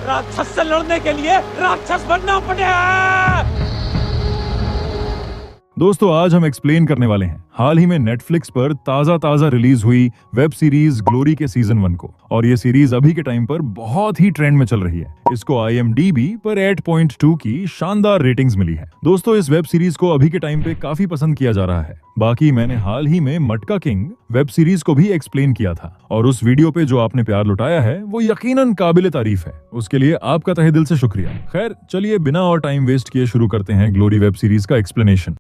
राक्षस से लड़ने के लिए राक्षस बनना पड़ेगा। दोस्तों आज हम एक्सप्लेन करने वाले हैं हाल ही में नेटफ्लिक्स पर ताजा रिलीज हुई वेब सीरीज ग्लोरी के सीजन 1 को। और ये सीरीज अभी के टाइम पर बहुत ही ट्रेंड में चल रही है। इसको IMDb पर 8.2 की शानदार रेटिंग्स मिली है। दोस्तों इस वेब सीरीज को अभी के टाइम पे काफी पसंद किया जा रहा है। बाकी मैंने हाल ही में मटका किंग वेब सीरीज को भी एक्सप्लेन किया था और उस वीडियो पे जो आपने प्यार लुटाया है वो यकीनन काबिले तारीफ है। उसके लिए आपका तहे दिल से शुक्रिया। खैर चलिए बिना और टाइम वेस्ट किए शुरू करते हैं ग्लोरी वेब सीरीज का एक्सप्लेनेशन।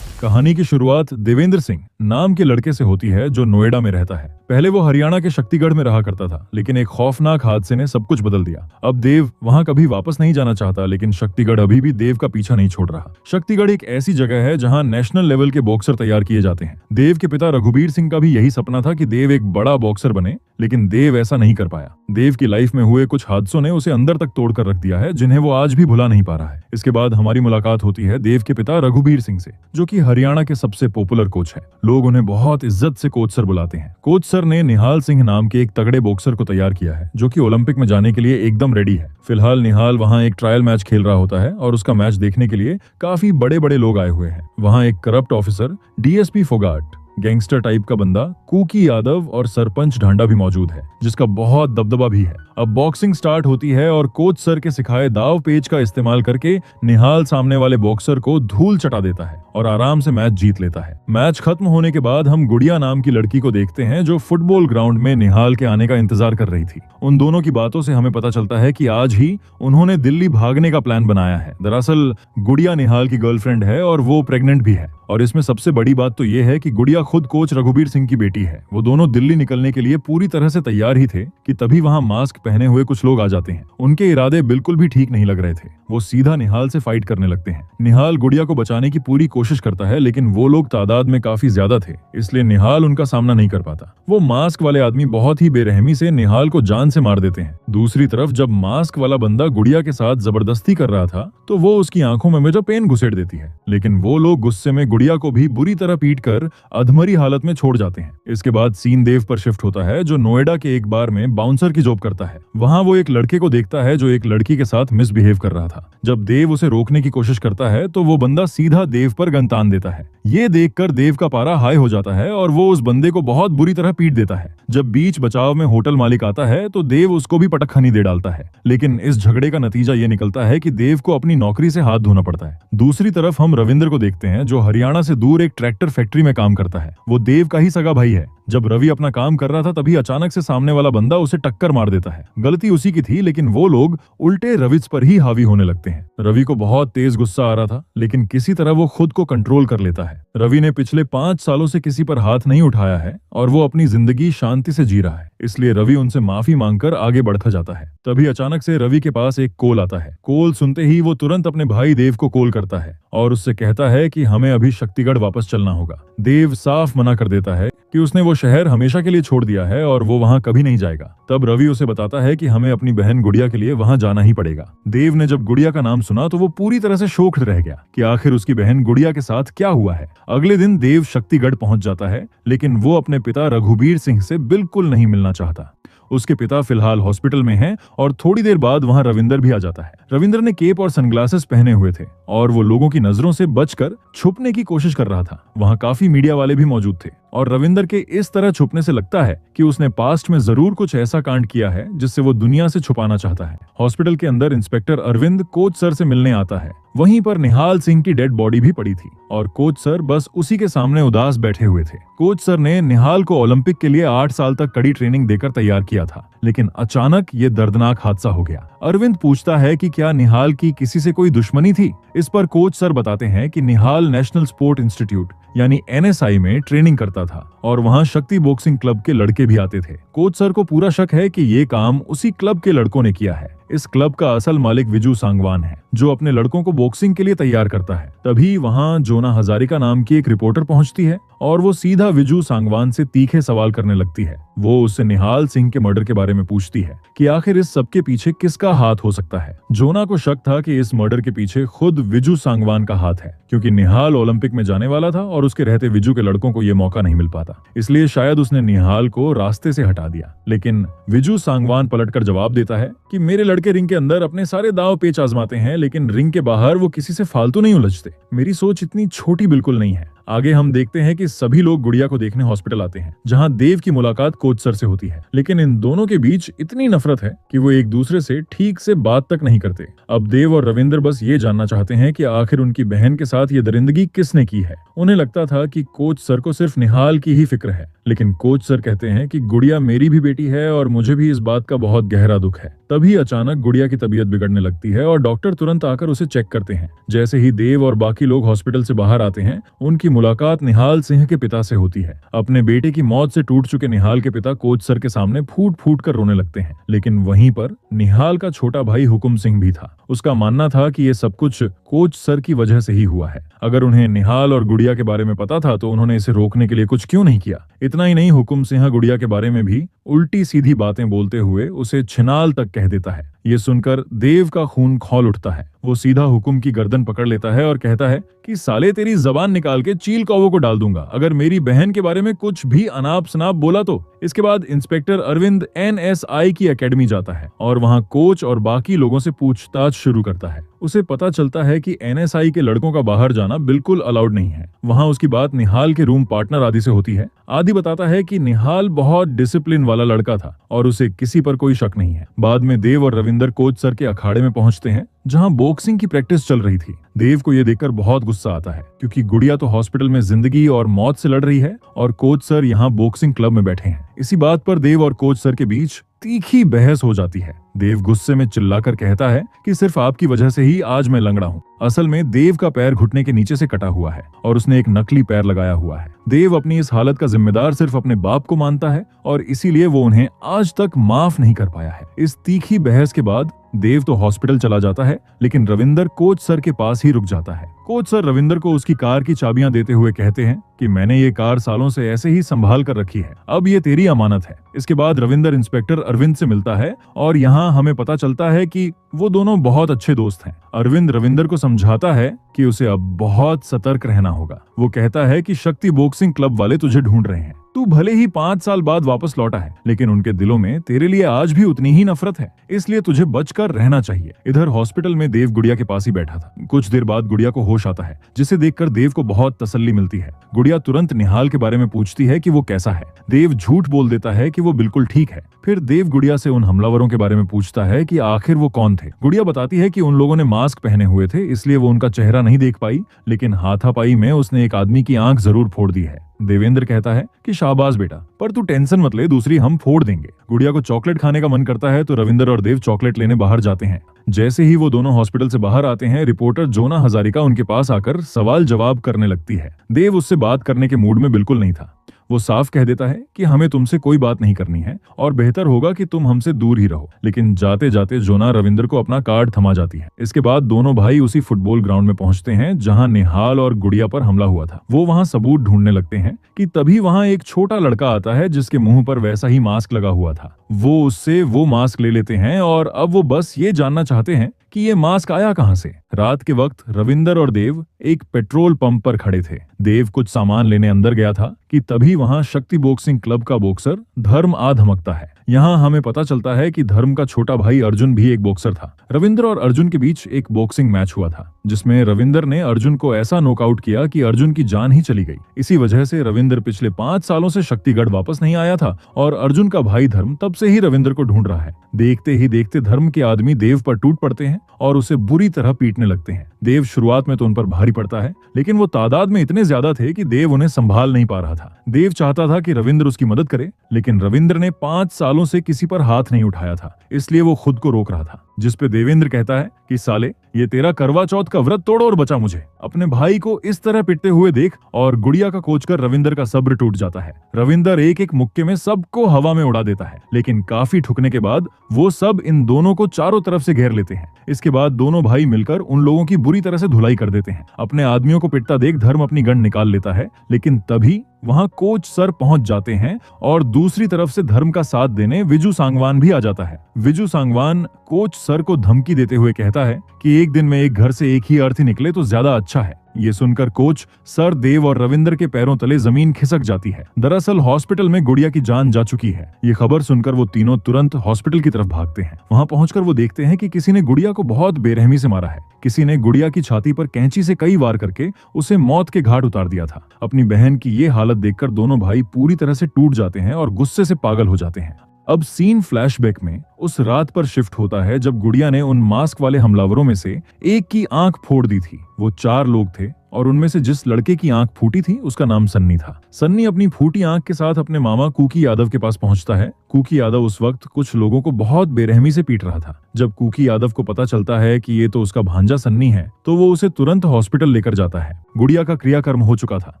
कहानी की शुरुआत देवेंद्र सिंह नाम के लड़के से होती है जो नोएडा में रहता है। पहले वो हरियाणा के शक्तिगढ़ में रहा करता था, लेकिन एक खौफनाक हादसे ने सब कुछ बदल दिया। अब देव वहां कभी वापस नहीं जाना चाहता, लेकिन शक्तिगढ़ अभी भी देव का पीछा नहीं छोड़ रहा। शक्तिगढ़ एक ऐसी जगह है जहां नेशनल लेवल के बॉक्सर तैयार किए जाते हैं। देव के पिता रघुबीर सिंह का भी यही सपना था कि देव एक बड़ा बॉक्सर बने, लेकिन देव ऐसा नहीं कर पाया। देव की लाइफ में हुए कुछ हादसों ने उसे अंदर तक तोड़ कर रख दिया है, जिन्हें वो आज भी भुला नहीं पा रहा है। इसके बाद हमारी मुलाकात होती है देव के पिता रघुबीर सिंह से, जो कि हरियाणा के सबसे पॉपुलर कोच है। लोग उन्हें बहुत इज्जत से कोच सर बुलाते हैं। कोच सर ने निहाल सिंह नाम के एक तगड़े बॉक्सर को तैयार किया है, जो कि ओलंपिक में जाने के लिए एकदम रेडी है। फिलहाल निहाल वहां एक ट्रायल मैच खेल रहा होता है और उसका मैच देखने के लिए काफी बड़े बड़े लोग आए हुए हैं। वहां एक corrupt officer DSP Phogat, gangster type का बंदा कुकी यादव और सरपंच ढांडा भी मौजूद है, जिसका बहुत दबदबा भी है। अब बॉक्सिंग स्टार्ट होती है और कोच सर के सिखाए दाव पेच का इस्तेमाल करके निहाल सामने वाले बॉक्सर को धूल चटा देता है और आराम से मैच जीत लेता है। मैच खत्म होने के बाद हम गुड़िया नाम की लड़की को देखते हैं, जो फुटबॉल ग्राउंड में निहाल के आने का इंतजार कर रही थी। उन दोनों की बातों से हमें पता चलता है कि आज ही उन्होंने दिल्ली भागने का प्लान बनाया है। दरअसल गुड़िया निहाल की गर्लफ्रेंड है और वो प्रेग्नेंट भी है। और इसमें सबसे बड़ी बात तो ये है कि गुड़िया खुद कोच रघुबीर सिंह की बेटी है। वो दोनों दिल्ली निकलने के लिए पूरी तरह से तैयार ही थे कि तभी वहां मास्क पहने हुए कुछ लोग आ जाते हैं। उनके इरादे बिल्कुल भी ठीक नहीं लग रहे थे। वो सीधा निहाल से फाइट करने लगते हैं। निहाल गुड़िया को बचाने की पूरी कोशिश करता है, लेकिन वो लोग तादाद में काफी ज्यादा थे, इसलिए निहाल उनका सामना नहीं कर पाता। वो मास्क वाले आदमी बहुत ही बेरहमी से निहाल को जान से मार देते हैं। दूसरी तरफ जब मास्क वाला बंदा गुड़िया के साथ जबरदस्ती कर रहा था, तो वो उसकी आंखों में मेजर पेन घुसेड़ देती है, लेकिन वो लोग गुस्से में गुड़िया को भी बुरी तरह पीट कर अधमरी हालत में छोड़ जाते हैं। इसके बाद सीन देव पर शिफ्ट होता है, जो नोएडा के एक बार में बाउंसर की जॉब करता है। वहां वो एक लड़के को देखता है जो एक लड़की के साथ मिसबिहेव कर रहा था। जब देव उसे रोकने की कोशिश करता है तो वो बंदा सीधा देव पर गन तान देता है। ये देखकर देव का पारा हाई हो जाता है और वो उस बंदे को बहुत बुरी तरह पीट देता है। जब बीच बचाव में होटल मालिक आता है तो देव उसको भी पटक खनी दे डालता है, लेकिन इस झगड़े का नतीजा ये निकलता है कि देव को अपनी नौकरी से हाथ धोना पड़ता है। दूसरी तरफ हम रविंद्र को देखते हैं, जो हरियाणा से दूर एक ट्रैक्टर फैक्ट्री में काम करता है। वो देव का ही सगा भाई है। जब रवि अपना काम कर रहा था तभी अचानक से सामने वाला बंदा उसे टक्कर मार देता है। गलती उसी की थी, लेकिन वो लोग उल्टे रविज पर ही हावी होने लगते हैं। रवि को बहुत तेज गुस्सा आ रहा था, लेकिन किसी तरह वो खुद को कंट्रोल कर लेता है। रवि ने पिछले 5 सालों से किसी पर हाथ नहीं उठाया है और वो अपनी जिंदगी शांति से जी रहा है, इसलिए रवि उनसे माफी मांगकर आगे बढ़ता जाता है। तभी अचानक से रवि के पास एक कॉल आता है। कॉल सुनते ही वो तुरंत अपने भाई देव को कॉल करता है और उससे कहता है कि हमें अभी शक्तिगढ़ वापस चलना होगा। देव साफ मना कर देता है कि उसने वो शहर हमेशा के लिए छोड़ दिया है और वो वहां कभी नहीं जाएगा। तब रवि उसे बताता है कि हमें अपनी बहन गुड़िया के लिए वहां जाना ही पड़ेगा। देव ने जब गुड़िया का नाम सुना तो वो पूरी तरह से शॉक्ड रह गया कि आखिर उसकी बहन गुड़िया के साथ क्या हुआ है। अगले दिन देव शक्तिगढ़ पहुंच जाता है, लेकिन वो अपने पिता रघुबीर सिंह से बिल्कुल नहीं मिलना चाहता। उसके पिता फिलहाल हॉस्पिटल में हैं और थोड़ी देर बाद वहां रविंदर भी आ जाता है। रविंदर ने केप और सनग्लासेस पहने हुए थे और वो लोगों की नजरों से बचकर छुपने की कोशिश कर रहा था। वहां काफी मीडिया वाले भी मौजूद थे और रविंदर के इस तरह छुपने से लगता है कि उसने पास्ट में जरूर कुछ ऐसा कांड किया है जिससे वो दुनिया से छुपाना चाहता है। हॉस्पिटल के अंदर इंस्पेक्टर अरविंद कोच सर से मिलने आता है। वहीं पर निहाल सिंह की डेड बॉडी भी पड़ी थी और कोच सर बस उसी के सामने उदास बैठे हुए थे। कोच सर ने निहाल को ओलंपिक के लिए 8 साल तक कड़ी ट्रेनिंग देकर तैयार किया था, लेकिन अचानक ये दर्दनाक हादसा हो गया। अरविंद पूछता है कि क्या निहाल की किसी से कोई दुश्मनी थी। इस पर कोच सर बताते हैं कि निहाल नेशनल स्पोर्ट इंस्टीट्यूट यानी NSI में ट्रेनिंग करता था और वहां शक्ति बॉक्सिंग क्लब के लड़के भी आते थे। कोच सर को पूरा शक है कि ये काम उसी क्लब के लड़कों ने किया है, इस क्लब का असल मालिक विजू सांगवान है, जो अपने लड़कों को बॉक्सिंग के लिए तैयार करता है। तभी वहां जोना हजारिका नाम की एक रिपोर्टर पहुंचती है और वो सीधा विजू सांगवान से तीखे सवाल करने लगती है। वो उससे निहाल सिंह के मर्डर के बारे में पूछती है कि आखिर इस सब के पीछे किसका हाथ हो सकता है। जोना को शक था कि इस मर्डर के पीछे खुद विजू सांगवान का हाथ है, क्योंकि निहाल ओलंपिक में जाने वाला था और उसके रहते विजू के लड़कों को ये मौका नहीं मिल पाता, इसलिए शायद उसने निहाल को रास्ते से हटा दिया। लेकिन विजू सांगवान पलटकर जवाब देता है कि मेरे लड़के रिंग के अंदर अपने सारे दांव पेच आजमाते हैं, लेकिन रिंग के बाहर वो किसी से फालतू नहीं उलझते। मेरी सोच इतनी छोटी बिल्कुल नहीं है। आगे हम देखते हैं कि सभी लोग गुड़िया को देखने हॉस्पिटल आते हैं, जहां देव की मुलाकात कोच सर से होती है। लेकिन इन दोनों के बीच इतनी नफरत है कि वो एक दूसरे से ठीक से बात तक नहीं करते। अब देव और रविंदर बस ये जानना चाहते हैं कि आखिर उनकी बहन के साथ ये दरिंदगी किसने की है। उन्हें लगता था कि कोच सर को सिर्फ निहाल की ही फिक्र है, लेकिन कोच सर कहते हैं कि गुड़िया मेरी भी बेटी है और मुझे भी इस बात का बहुत गहरा दुख है। तभी अचानक गुड़िया की तबीयत बिगड़ने लगती है और डॉक्टर तुरंत आकर उसे चेक करते हैं। जैसे ही देव और बाकी लोग हॉस्पिटल से बाहर आते हैं, उनकी मुलाकात निहाल सिंह के पिता से होती है। अपने बेटे की मौत से टूट चुके निहाल के पिता कोच सर के सामने फूट फूट कर रोने लगते हैं। लेकिन वहीं पर निहाल का छोटा भाई हुकुम सिंह भी था। उसका मानना था कि ये सब कुछ कोच सर की वजह से ही हुआ है। अगर उन्हें निहाल और गुड़िया के बारे में पता था तो उन्होंने इसे रोकने के लिए कुछ क्यों नहीं किया। इतना ही नहीं, हुकुम सिंह गुड़िया के बारे में भी उल्टी सीधी बातें बोलते हुए उसे छिनाल तक कह देता है। ये सुनकर देव का खून खौल उठता है। वो सीधा हुकुम की गर्दन पकड़ लेता है और कहता है कि साले तेरी जबान निकाल के चील कौवों को डाल दूंगा अगर मेरी बहन के बारे में कुछ भी अनाप शनाप बोला तो। इसके बाद इंस्पेक्टर अरविंद NSI की एकेडमी जाता है और वहां कोच और बाकी लोगों से पूछताछ शुरू करता है। उसे पता चलता है कि NSI के लड़कों का बाहर जाना बिल्कुल अलाउड नहीं है। वहां उसकी बात निहाल के रूम पार्टनर आदि से होती है। आदि बताता है कि निहाल बहुत डिसिप्लिन वाला लड़का था और उसे किसी पर कोई शक नहीं है। बाद में देव और रविंदर कोच सर के अखाड़े में पहुंचते हैं, जहां बॉक्सिंग की प्रैक्टिस चल रही थी। देव को यह देखकर बहुत गुस्सा आता है, क्योंकि गुड़िया तो हॉस्पिटल में जिंदगी और मौत से लड़ रही है और कोच सर यहाँ बॉक्सिंग क्लब में बैठे हैं। इसी बात पर देव और कोच सर के बीच तीखी बहस हो जाती है। देव गुस्से में चिल्लाकर कहता है कि सिर्फ आपकी वजह से ही आज मैं लंगड़ा हूँ। असल में देव का पैर घुटने के नीचे से कटा हुआ है और उसने एक नकली पैर लगाया हुआ है। देव अपनी इस हालत का जिम्मेदार सिर्फ अपने बाप को मानता है और इसीलिए वो उन्हें आज तक माफ नहीं कर पाया है। इस तीखी बहस के बाद देव तो हॉस्पिटल चला जाता है, लेकिन रविंदर कोच सर के पास ही रुक जाता है। कोच सर रविंदर को उसकी कार की चाबियां देते हुए कहते हैं कि मैंने ये कार सालों से ऐसे ही संभाल कर रखी है, अब ये तेरी अमानत है। इसके बाद रविंदर इंस्पेक्टर अरविंद से मिलता है और यहाँ हमें पता चलता है कि वो दोनों बहुत अच्छे दोस्त हैं। अरविंद रविंदर को समझाता है कि उसे अब बहुत सतर्क रहना होगा। वो कहता है कि शक्ति बॉक्सिंग क्लब वाले तुझे ढूंढ रहे हैं। तू भले ही 5 साल बाद वापस लौटा है, लेकिन उनके दिलों में तेरे लिए आज भी उतनी ही नफरत है, इसलिए तुझे बचकर रहना चाहिए। इधर हॉस्पिटल में देव गुड़िया के पास ही बैठा था। कुछ देर बाद गुड़िया को होश आता है, जिसे देखकर देव को बहुत तसल्ली मिलती है। गुड़िया तुरंत निहाल के बारे में पूछती है कि वो कैसा है। देव झूठ बोल देता है कि वो बिल्कुल ठीक है। फिर देव गुड़िया से उन हमलावरों के बारे में पूछता है कि आखिर वो कौन थे। गुड़िया बताती है कि उन लोगों ने मास्क पहने हुए थे, इसलिए वो उनका चेहरा नहीं देख पाई, लेकिन हाथापाई में उसने एक आदमी की आंख जरूर फोड़ दी है। देवेंद्र कहता है कि शाबाश बेटा, पर तू टेंशन मत ले, दूसरी हम फोड़ देंगे। गुड़िया को चॉकलेट खाने का मन करता है तो रविंदर और देव चॉकलेट लेने बाहर जाते हैं। जैसे ही वो दोनों हॉस्पिटल से बाहर आते हैं, रिपोर्टर जोना हजारिका उनके पास आकर सवाल जवाब करने लगती है। देव उससे बात करने के मूड में बिल्कुल नहीं था। वो साफ कह देता है कि हमें तुमसे कोई बात नहीं करनी है और बेहतर होगा कि तुम हमसे दूर ही रहो। लेकिन जाते जाते जोना रविंदर को अपना कार्ड थमा जाती है। इसके बाद दोनों भाई उसी फुटबॉल ग्राउंड में पहुंचते हैं जहां निहाल और गुड़िया पर हमला हुआ था। वो वहां सबूत ढूंढने लगते हैं कि तभी वहां एक छोटा लड़का आता है जिसके मुंह पर वैसा ही मास्क लगा हुआ था। वो उससे वो मास्क ले लेते हैं और अब वो बस ये जानना चाहते हैं कि ये मास्क आया कहां से। रात के वक्त रविंदर और देव एक पेट्रोल पंप पर खड़े थे। देव कुछ सामान लेने अंदर गया था कि तभी वहां शक्ति बॉक्सिंग क्लब का बॉक्सर धर्म आ धमकता है। यहाँ हमें पता चलता है कि धर्म का छोटा भाई अर्जुन भी एक बॉक्सर था। रविंदर और अर्जुन के बीच एक बॉक्सिंग मैच हुआ था, जिसमें रविंदर ने अर्जुन को ऐसा नॉकआउट किया कि अर्जुन की जान ही चली गई। इसी वजह से रविंदर पिछले 5 सालों से शक्तिगढ़ वापस नहीं आया था और अर्जुन का भाई धर्म तब से ही रविंदर को ढूंढ रहा है। देखते ही देखते धर्म के आदमी देव पर टूट पड़ते हैं और उसे बुरी तरह पीटने लगते हैं। देव शुरुआत में तो उन पर भारी पड़ता है, लेकिन वो तादाद में इतने ज्यादा थे कि देव उन्हें संभाल नहीं पा रहा था। देव चाहता था कि रविंद्र उसकी मदद करे, लेकिन रविंद्र ने 5 सालों से किसी पर हाथ नहीं उठाया था, इसलिए वो खुद को रोक रहा था। जिस पे देवेंद्र कहता है कि साले ये तेरा करवा चौथ का व्रत तोड़ और बचा मुझे। अपने भाई को इस तरह पिटते हुए देख और गुड़िया का कोच कर रविंदर का सब्र टूट जाता है। रविंदर एक एक मुक्के में सबको हवा में उड़ा देता है, लेकिन काफी ठुकने के बाद वो सब इन दोनों को चारों तरफ से घेर लेते हैं। इसके बाद दोनों भाई मिलकर उन लोगों की बुरी तरह से धुलाई कर देते हैं। अपने आदमियों को पिटता देख धर्म अपनी गन निकाल लेता है, लेकिन तभी वहां कोच सर पहुंच जाते हैं और दूसरी तरफ से धर्म का साथ देने विजू सांगवान भी आ जाता है। विजू सांगवान कोच सर को धमकी देते हुए कहता है कि एक दिन में एक घर से एक ही अर्थी निकले तो ज्यादा अच्छा है। ये सुनकर कोच सर, देव और रविंदर के पैरों तले जमीन खिसक जाती है। दरअसल हॉस्पिटल में गुड़िया की जान जा चुकी है। ये खबर सुनकर वो तीनों तुरंत हॉस्पिटल की तरफ भागते हैं। वहां पहुंचकर वो देखते हैं कि किसी ने गुड़िया को बहुत बेरहमी से मारा है। किसी ने गुड़िया की छाती पर कैंची से कई वार करके उसे मौत के घाट उतार दिया था। अपनी बहन की ये हालत देखकर दोनों भाई पूरी तरह से टूट जाते हैं और गुस्से से पागल हो जाते हैं। अब सीन फ्लैशबैक में उस रात पर शिफ्ट होता है जब गुड़िया ने उन मास्क वाले हमलावरों में से एक की आंख फोड़ दी थी। वो 4 लोग थे और उनमें से जिस लड़के की आंख फूटी थी उसका नाम सन्नी था। सन्नी अपनी फूटी आंख के साथ अपने मामा कुकी यादव के पास पहुंचता है। कुकी यादव उस वक्त कुछ लोगों को बहुत बेरहमी से पीट रहा था। जब कुकी यादव को पता चलता है कि ये तो उसका भांजा सन्नी है, तो वो उसे तुरंत हॉस्पिटल लेकर जाता है। गुड़िया का क्रियाकर्म हो चुका था।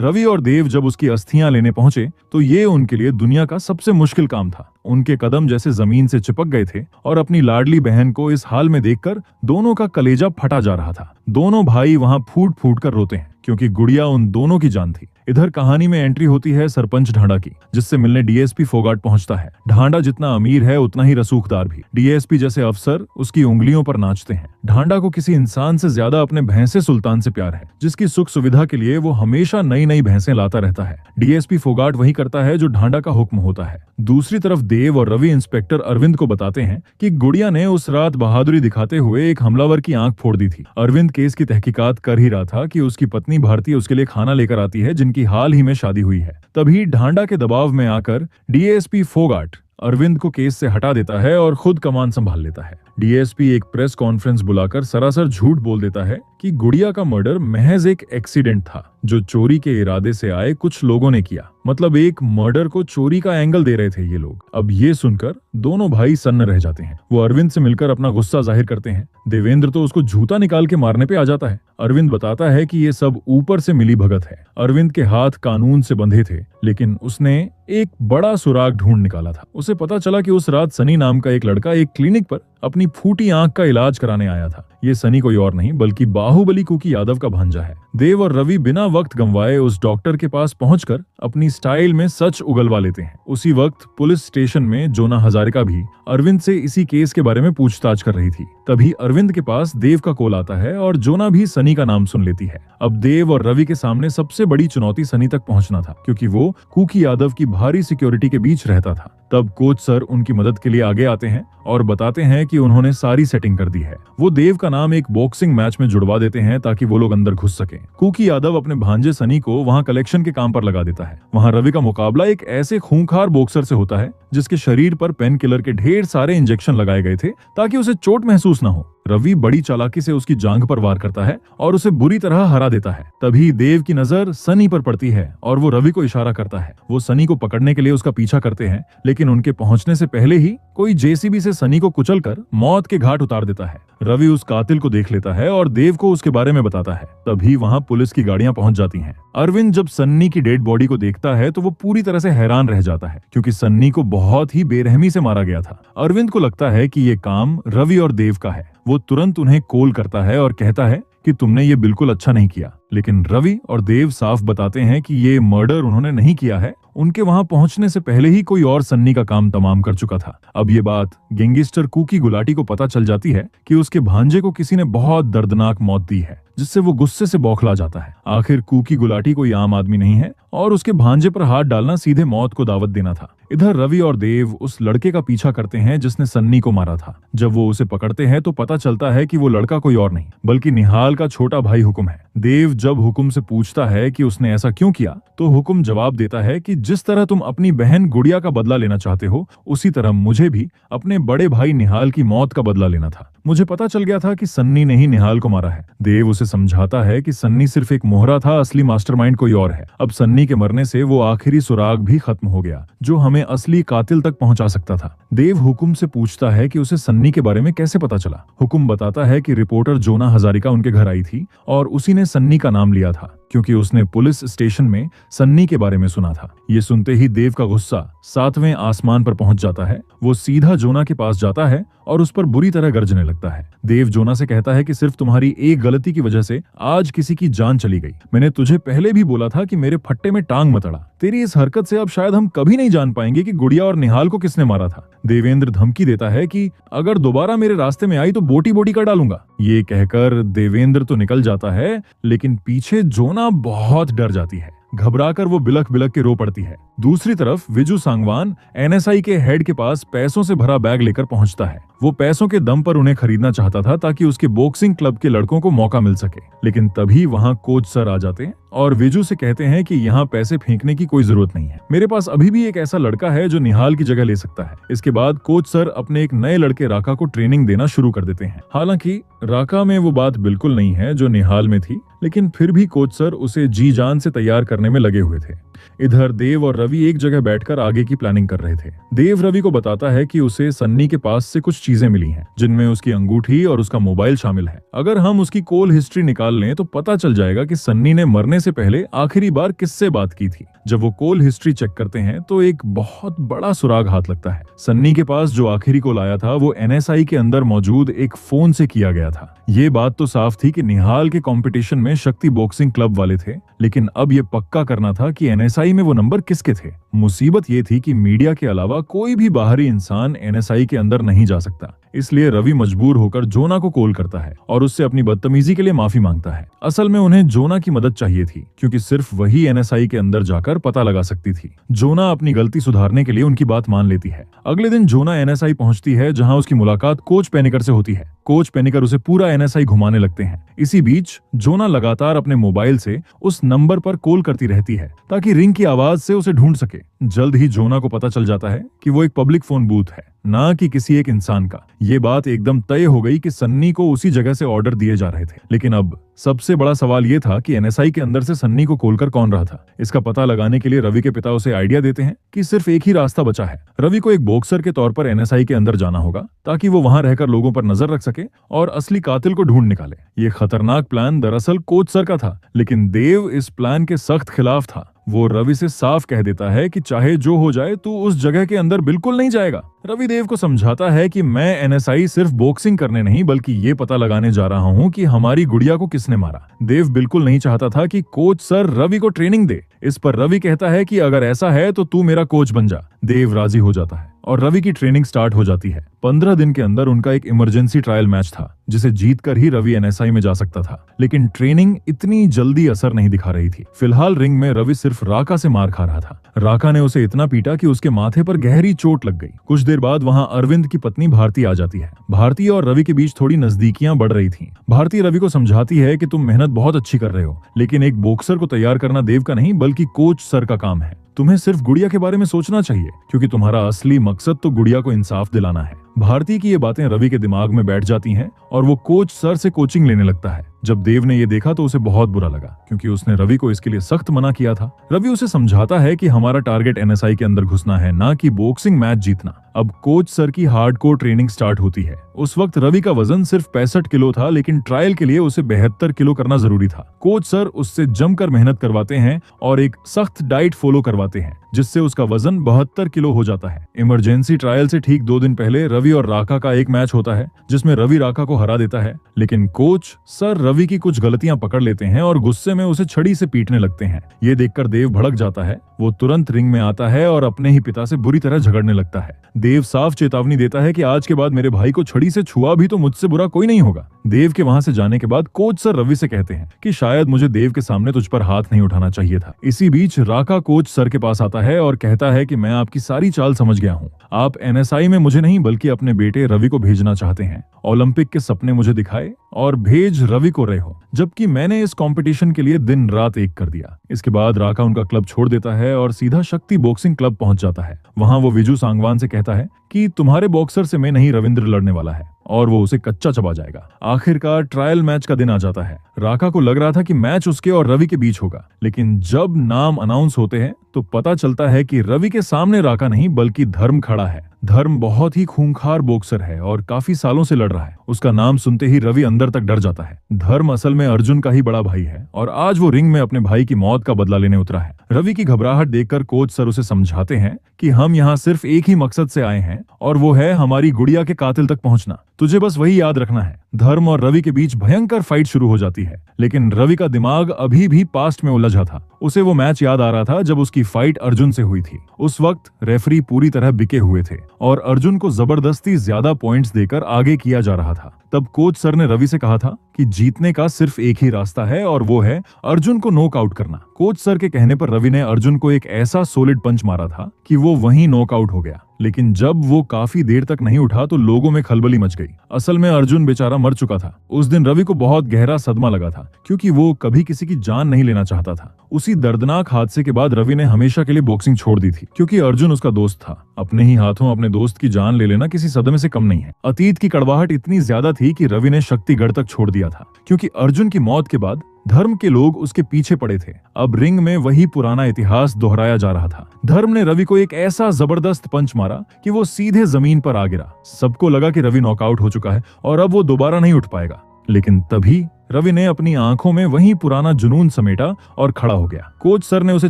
रवि और देव जब उसकी अस्थियां लेने पहुंचे तो ये उनके लिए दुनिया का सबसे मुश्किल काम था। उनके कदम जैसे जमीन से चिपक गए थे और अपनी लाडली बहन को इस हाल में देखकर दोनों का कलेजा फटा जा रहा था। दोनों भाई वहां फूट फूट कर रोते हैं क्योंकि गुड़िया उन दोनों की जान थी। इधर कहानी में एंट्री होती है सरपंच ढांडा की, जिससे मिलने डीएसपी फोगाट पहुंचता है। ढांडा जितना अमीर है उतना ही रसूखदार भी। डीएसपी जैसे अफसर उसकी उंगलियों पर नाचते हैं। ढांडा को किसी इंसान से ज्यादा अपने भैंसे सुल्तान से प्यार है, जिसकी सुख सुविधा के लिए वो हमेशा नई नई भैंसें लाता रहता है। डीएसपी फोगाट वही करता है जो ढांडा का हुक्म होता है। दूसरी तरफ देव और रवि इंस्पेक्टर अरविंद को बताते हैं कि गुड़िया ने उस रात बहादुरी दिखाते हुए एक हमलावर की आंख फोड़ दी थी। अरविंद केस की तहकीकात कर ही रहा था कि उसकी पत्नी भारती उसके लिए खाना लेकर आती है, जिनकी हाल ही में शादी हुई है। तभी ढांडा के दबाव में आकर डीएसपी फोगाट अरविंद को केस से हटा देता है और खुद कमान संभाल लेता है। डीएसपी एक प्रेस कॉन्फ्रेंस बुलाकर सरासर झूठ बोल देता है कि गुड़िया का मर्डर महज एक एक्सीडेंट था जो चोरी के इरादे से आए कुछ लोगों ने किया। मतलब एक मर्डर को चोरी का एंगल दे रहे थे ये लोग। अब ये सुनकर दोनों भाई सन्न रह जाते हैं। वो अरविंद से मिलकर अपना गुस्सा जाहिर करते हैं। देवेंद्र तो उसको जूता निकाल के मारने पे आ जाता है। अरविंद बताता है कि ये सब ऊपर से मिली भगत है। अरविंद के हाथ कानून से बंधे थे, लेकिन उसने एक बड़ा सुराग ढूंढ निकाला था। उसे पता चला कि उस रात सनी नाम का एक लड़का एक क्लिनिक पर अपनी फूटी आंख का इलाज कराने आया था। ये सनी कोई और नहीं बल्कि बाहुबली कुकी यादव का भांजा है। देव और रवि बिना वक्त गंवाए उस डॉक्टर के पास पहुंचकर अपनी स्टाइल में सच उगलवा लेते हैं। उसी वक्त पुलिस स्टेशन में जोना हजारिका भी अरविंद से इसी केस के बारे में पूछताछ कर रही थी। तभी अरविंद के पास देव का कॉल आता है और जोना भी सनी का नाम सुन लेती है। अब देव और रवि के सामने सबसे बड़ी चुनौती सनी तक पहुंचना था, क्योंकि वो कुकी यादव की भारी सिक्योरिटी के बीच रहता था। तब कोच सर उनकी मदद के लिए आगे आते हैं और बताते हैं कि उन्होंने सारी सेटिंग कर दी है। वो देव का नाम एक बॉक्सिंग मैच में जुड़वा देते हैं ताकि वो लोग अंदर घुस सके। कुकी यादव अपने भांजे सनी को वहां कलेक्शन के काम पर लगा देता है। वहां रवि का मुकाबला एक ऐसे खूंखार बॉक्सर से होता है जिसके शरीर पर पेन किलर के ढेर सारे इंजेक्शन लगाए गए थे ताकि उसे चोट महसूस न हो। रवि बड़ी चालाकी से उसकी जांघ पर वार करता है और उसे बुरी तरह हरा देता है। तभी देव की नजर सनी पर पड़ती है और वो रवि को इशारा करता है। वो सनी को पकड़ने के लिए उसका पीछा करते हैं, लेकिन उनके पहुंचने से पहले ही कोई जेसीबी से सनी को कुचलकर मौत के घाट उतार देता है। रवि उस कातिल को देख लेता है और देव को उसके बारे में बताता है। तभी वहां पुलिस की गाड़ियां पहुंच जाती हैं। अरविंद जब सन्नी की डेड बॉडी को देखता है तो वो पूरी तरह से हैरान रह जाता है, क्योंकि सन्नी को बहुत ही बेरहमी से मारा गया था। अरविंद को लगता है कि ये काम रवि और देव का है। वो तुरंत उन्हें कॉल करता है और कहता है कि तुमने ये बिल्कुल अच्छा नहीं किया। लेकिन रवि और देव साफ बताते हैं कि ये मर्डर उन्होंने नहीं किया है। उनके वहां पहुंचने से पहले ही कोई और सन्नी का काम तमाम कर चुका था। अब ये बात गैंगस्टर कुकी गुलाटी को पता चल जाती है कि उसके भांजे को किसी ने बहुत दर्दनाक मौत दी है, जिससे वो गुस्से से बौखला जाता है। आखिर कुकी गुलाटी कोई आम आदमी नहीं है और उसके भांजे पर हाथ डालना सीधे मौत को दावत देना था। इधर रवि और देव उस लड़के का पीछा करते हैं जिसने सन्नी को मारा था। जब वो उसे पकड़ते हैं तो पता चलता है कि वो लड़का कोई और नहीं बल्कि निहाल का छोटा भाई हुकुम है। देव जब हुकुम से पूछता है कि उसने ऐसा क्यों किया, तो हुकुम जवाब देता है कि जिस तरह तुम अपनी बहन गुड़िया का बदला लेना चाहते हो, उसी तरह मुझे भी अपने बड़े भाई निहाल की मौत का बदला लेना था। मुझे पता चल गया था कि सन्नी ने ही निहाल को मारा है। देव उसे समझाता है कि सन्नी सिर्फ एक मोहरा था, असली मास्टरमाइंड कोई और है। अब सन्नी के मरने से वो आखिरी सुराग भी खत्म हो गया जो हमें असली कातिल तक पहुंचा सकता था। देव हुकुम से पूछता है कि उसे सन्नी के बारे में कैसे पता चला। हुकुम बताता है कि रिपोर्टर जोना हजारिका उनके घर आई थी और उसी ने सन्नी का नाम लिया था क्योंकि उसने पुलिस स्टेशन में सन्नी के बारे में सुना था। ये सुनते ही देव का गुस्सा 7वें आसमान पर पहुंच जाता है। वो सीधा जोना के पास जाता है और उस पर बुरी तरह गरजने लगता है। देव जोना से कहता है कि सिर्फ तुम्हारी एक गलती की वजह से आज किसी की जान चली गई। मैंने तुझे पहले भी बोला था कि मेरे फट्टे में टांग मत अड़ा। तेरी इस हरकत से अब शायद हम कभी नहीं जान पाएंगे कि गुड़िया और निहाल को किसने मारा था। देवेंद्र धमकी देता है कि अगर दोबारा मेरे रास्ते में आई तो बोटी बोटी कर डालूंगा। ये कहकर देवेंद्र तो निकल जाता है, लेकिन पीछे जोना बहुत डर जाती है। घबराकर वो बिलख बिलख के रो पड़ती है। दूसरी तरफ विजू सांगवान एनएसआई के हेड के पास पैसों से भरा बैग लेकर पहुंचता है। वो पैसों के दम पर उन्हें खरीदना चाहता था ताकि उसके बॉक्सिंग क्लब के लड़कों को मौका मिल सके, लेकिन तभी वहां कोच सर आ जाते हैं और विजू से कहते हैं कि यहाँ पैसे फेंकने की कोई जरूरत नहीं है। मेरे पास अभी भी एक ऐसा लड़का है जो निहाल की जगह ले सकता है। इसके बाद कोच सर अपने एक नए लड़के राका को ट्रेनिंग देना शुरू कर देते हैं। हालांकि राका में वो बात बिल्कुल नहीं है जो निहाल में थी, लेकिन फिर भी कोच सर उसे जी जान से तैयार करने में लगे हुए थे। इधर देव और रवि एक जगह बैठकर आगे की प्लानिंग कर रहे थे। देव रवि को बताता है कि उसे सन्नी के पास से कुछ चीजें मिली हैं, जिनमें उसकी अंगूठी और उसका मोबाइल शामिल है। अगर हम उसकी कॉल हिस्ट्री निकाल लें तो पता चल जाएगा कि सन्नी ने मरने से पहले आखिरी बार किससे बात की थी। जब वो कॉल हिस्ट्री चेक करते हैं तो एक बहुत बड़ा सुराग हाथ लगता है। सन्नी के पास जो आखिरी कॉल आया था वो एनएसआई के अंदर मौजूद एक फोन से किया गया था। ये बात तो साफ थी कि निहाल के कंपटीशन में शक्ति बॉक्सिंग क्लब वाले थे, लेकिन अब ये पक्का करना था कि एनएसआई में वो नंबर किसके थे। मुसीबत ये थी कि मीडिया के अलावा कोई भी बाहरी इंसान एनएसआई के अंदर नहीं जा सकता। इसलिए रवि मजबूर होकर जोना को कॉल करता है और उससे अपनी बदतमीजी के लिए माफी मांगता है। असल में उन्हें जोना की मदद चाहिए थी क्योंकि सिर्फ वही एनएसआई के अंदर जाकर पता लगा सकती थी। जोना अपनी गलती सुधारने के लिए उनकी बात मान लेती है। अगले दिन जोना एनएसआई पहुंचती है जहां उसकी मुलाकात कोच पेनिकर से होती है। कोच पेनिकर उसे पूरा एनएसआई घुमाने लगते हैं। इसी बीच जोना लगातार अपने मोबाइल से उस नंबर पर कॉल करती रहती है ताकि रिंग की आवाज से उसे ढूंढ सके। जल्द ही जोना को पता चल जाता है कि वो एक पब्लिक फोन बूथ है, ना कि किसी एक इंसान का। ये बात एकदम तय हो गई कि सन्नी को उसी जगह से ऑर्डर दिए जा रहे थे। लेकिन अब सबसे बड़ा सवाल ये था कि एनएसआई के अंदर से सन्नी को कॉल कर कौन रहा था। इसका पता लगाने के लिए रवि के पिता उसे आइडिया देते हैं कि सिर्फ एक ही रास्ता बचा है। रवि को एक बॉक्सर के तौर पर एनएसआई के अंदर जाना होगा ताकि वो वहां रहकर लोगों पर नजर रख सके और असली कातिल को ढूंढ निकाले। ये खतरनाक प्लान दरअसल कोच सर का था, लेकिन देव इस प्लान के सख्त खिलाफ था। वो रवि से साफ कह देता है कि चाहे जो हो जाए तू उस जगह के अंदर बिल्कुल नहीं जाएगा। रवि देव को समझाता है कि मैं एनएसआई सिर्फ बॉक्सिंग करने नहीं बल्कि ये पता लगाने जा रहा हूँ कि हमारी गुड़िया को किसने मारा। देव बिल्कुल नहीं चाहता था कि कोच सर रवि को ट्रेनिंग दे। इस पर रवि कहता है कि अगर ऐसा है तो तू मेरा कोच बन जा। देव राजी हो जाता है और रवि की ट्रेनिंग स्टार्ट हो जाती है। 15 दिन के अंदर उनका एक इमरजेंसी ट्रायल मैच था जिसे जीतकर ही रवि एनएसआई में जा सकता था, लेकिन ट्रेनिंग इतनी जल्दी असर नहीं दिखा रही थी। फिलहाल रिंग में रवि सिर्फ राका से मार खा रहा था। राका ने उसे इतना पीटा कि उसके माथे पर गहरी चोट लग गई। कुछ देर बाद वहां अरविंद की पत्नी भारती आ जाती है। भारती और रवि के बीच थोड़ी नजदीकियां बढ़ रही थीं। भारती रवि को समझाती है कि तुम मेहनत बहुत अच्छी कर रहे हो, लेकिन एक बॉक्सर को तैयार करना देव का नहीं बल्कि कोच सर का काम है। तुम्हें सिर्फ गुड़िया के बारे में सोचना चाहिए क्योंकि तुम्हारा असली मकसद तो गुड़िया को इंसाफ दिलाना है। भारती की ये बातें रवि के दिमाग में बैठ जाती हैं और वो कोच सर से कोचिंग लेने लगता है। जब देव ने ये देखा तो उसे बहुत बुरा लगा क्योंकि उसने रवि को इसके लिए सख्त मना किया था। रवि उसे समझाता है कि हमारा टारगेट एनएसआई के अंदर घुसना है, ना कि बॉक्सिंग मैच जीतना। अब कोच सर की हार्डकोर ट्रेनिंग स्टार्ट होती है। उस वक्त रवि का वजन सिर्फ 65 किलो था, लेकिन ट्रायल के लिए उसे 72 किलो करना जरूरी था। कोच सर उससे जमकर मेहनत करवाते हैं और एक सख्त डाइट फॉलो करवाते हैं जिससे उसका वजन 72 किलो हो जाता है। इमरजेंसी ट्रायल से ठीक 2 दिन पहले रवि और राका का एक मैच होता है जिसमें रवि राका को हरा देता है, लेकिन कोच सर रवि की कुछ गलतियां पकड़ लेते हैं और गुस्से में उसे छड़ी से पीटने लगते हैं। ये देखकर देव भड़क जाता है। वो तुरंत रिंग में आता है और अपने ही पिता से बुरी तरह झगड़ने लगता है। देव साफ चेतावनी देता है कि आज के बाद मेरे भाई को छड़ी से छुआ भी तो मुझसे बुरा कोई नहीं होगा। देव के वहां से जाने के बाद कोच सर रवि से कहते हैं कि शायद मुझे देव के सामने तुझ पर हाथ नहीं उठाना चाहिए था। इसी बीच राका कोच सर के पास आता है और कहता है कि मैं आपकी सारी चाल समझ गया हूँ। आप एनएसआई में मुझे नहीं बल्कि अपने बेटे रवि को भेजना चाहते हैं। ओलंपिक के सपने मुझे दिखाए और भेज रवि को रहे हो, जबकि मैंने इस कंपटीशन के लिए दिन रात एक कर दिया। इसके बाद राका उनका क्लब छोड़ देता है और सीधा शक्ति बॉक्सिंग क्लब पहुंच जाता है। वहां वो विजू सांगवान से कहता है कि तुम्हारे बॉक्सर से मैं नहीं रविंद्र लड़ने वाला है, और वो उसे कच्चा चबा जाएगा। आखिरकार ट्रायल मैच का दिन आ जाता है। राका को लग रहा था कि मैच उसके और रवि के बीच होगा, लेकिन जब नाम अनाउंस होते हैं तो पता चलता है कि रवि के सामने राका नहीं बल्कि धर्म खड़ा है। धर्म बहुत ही खूंखार बॉक्सर है और काफी सालों से लड़ रहा है। उसका नाम सुनते ही रवि अंदर तक डर जाता है। धर्म असल में अर्जुन का ही बड़ा भाई है और आज वो रिंग में अपने भाई की मौत का बदला लेने उतरा है। रवि की घबराहट देखकर कोच सर उसे समझाते हैं कि हम यहाँ सिर्फ एक ही मकसद से आए हैं, और वो है हमारी गुड़िया के कातिल तक पहुंचना। तुझे बस वही याद रखना है। धर्म और रवि के बीच भयंकर फाइट शुरू हो जाती है, लेकिन रवि का दिमाग अभी भी पास्ट में उलझा था। उसे वो मैच याद आ रहा था जब उसकी फाइट अर्जुन से हुई थी। उस वक्त रेफरी पूरी तरह बिके हुए थे और अर्जुन को जबरदस्ती ज्यादा पॉइंट्स देकर आगे किया जा रहा था। तब कोच सर ने रवि से कहा था कि जीतने का सिर्फ एक ही रास्ता है और वो है अर्जुन को नॉकआउट करना। कोच सर के कहने पर रवि ने अर्जुन को एक ऐसा सॉलिड पंच मारा था कि वो वहीं नॉकआउट हो गया, लेकिन जब वो काफी देर तक नहीं उठा तो लोगों में खलबली मच गई। असल में अर्जुन बेचारा मर चुका था। उस दिन रवि को बहुत गहरा सदमा लगा था, क्योंकि वो कभी किसी की जान नहीं लेना चाहता था। उसी दर्दनाक हादसे के बाद रवि ने हमेशा के लिए बॉक्सिंग छोड़ दी थी, क्योंकि अर्जुन उसका दोस्त था। अपने ही हाथों अपने दोस्त की जान ले लेना किसी सदमे से कम नहीं है। अतीत की कड़वाहट इतनी ज्यादा थी कि रवि ने शक्तिगढ़ तक छोड़ दिया था, क्योंकि अर्जुन की मौत के बाद धर्म के लोग उसके पीछे पड़े थे। अब रिंग में वही पुराना इतिहास दोहराया जा रहा था। धर्म ने रवि को एक ऐसा जबरदस्त पंच मारा कि वो सीधे जमीन पर आ गिरा। सबको लगा कि रवि नॉकआउट हो चुका है और अब वो दोबारा नहीं उठ पाएगा, लेकिन तभी रवि ने अपनी आंखों में वही पुराना जुनून समेटा और खड़ा हो गया। कोच सर ने उसे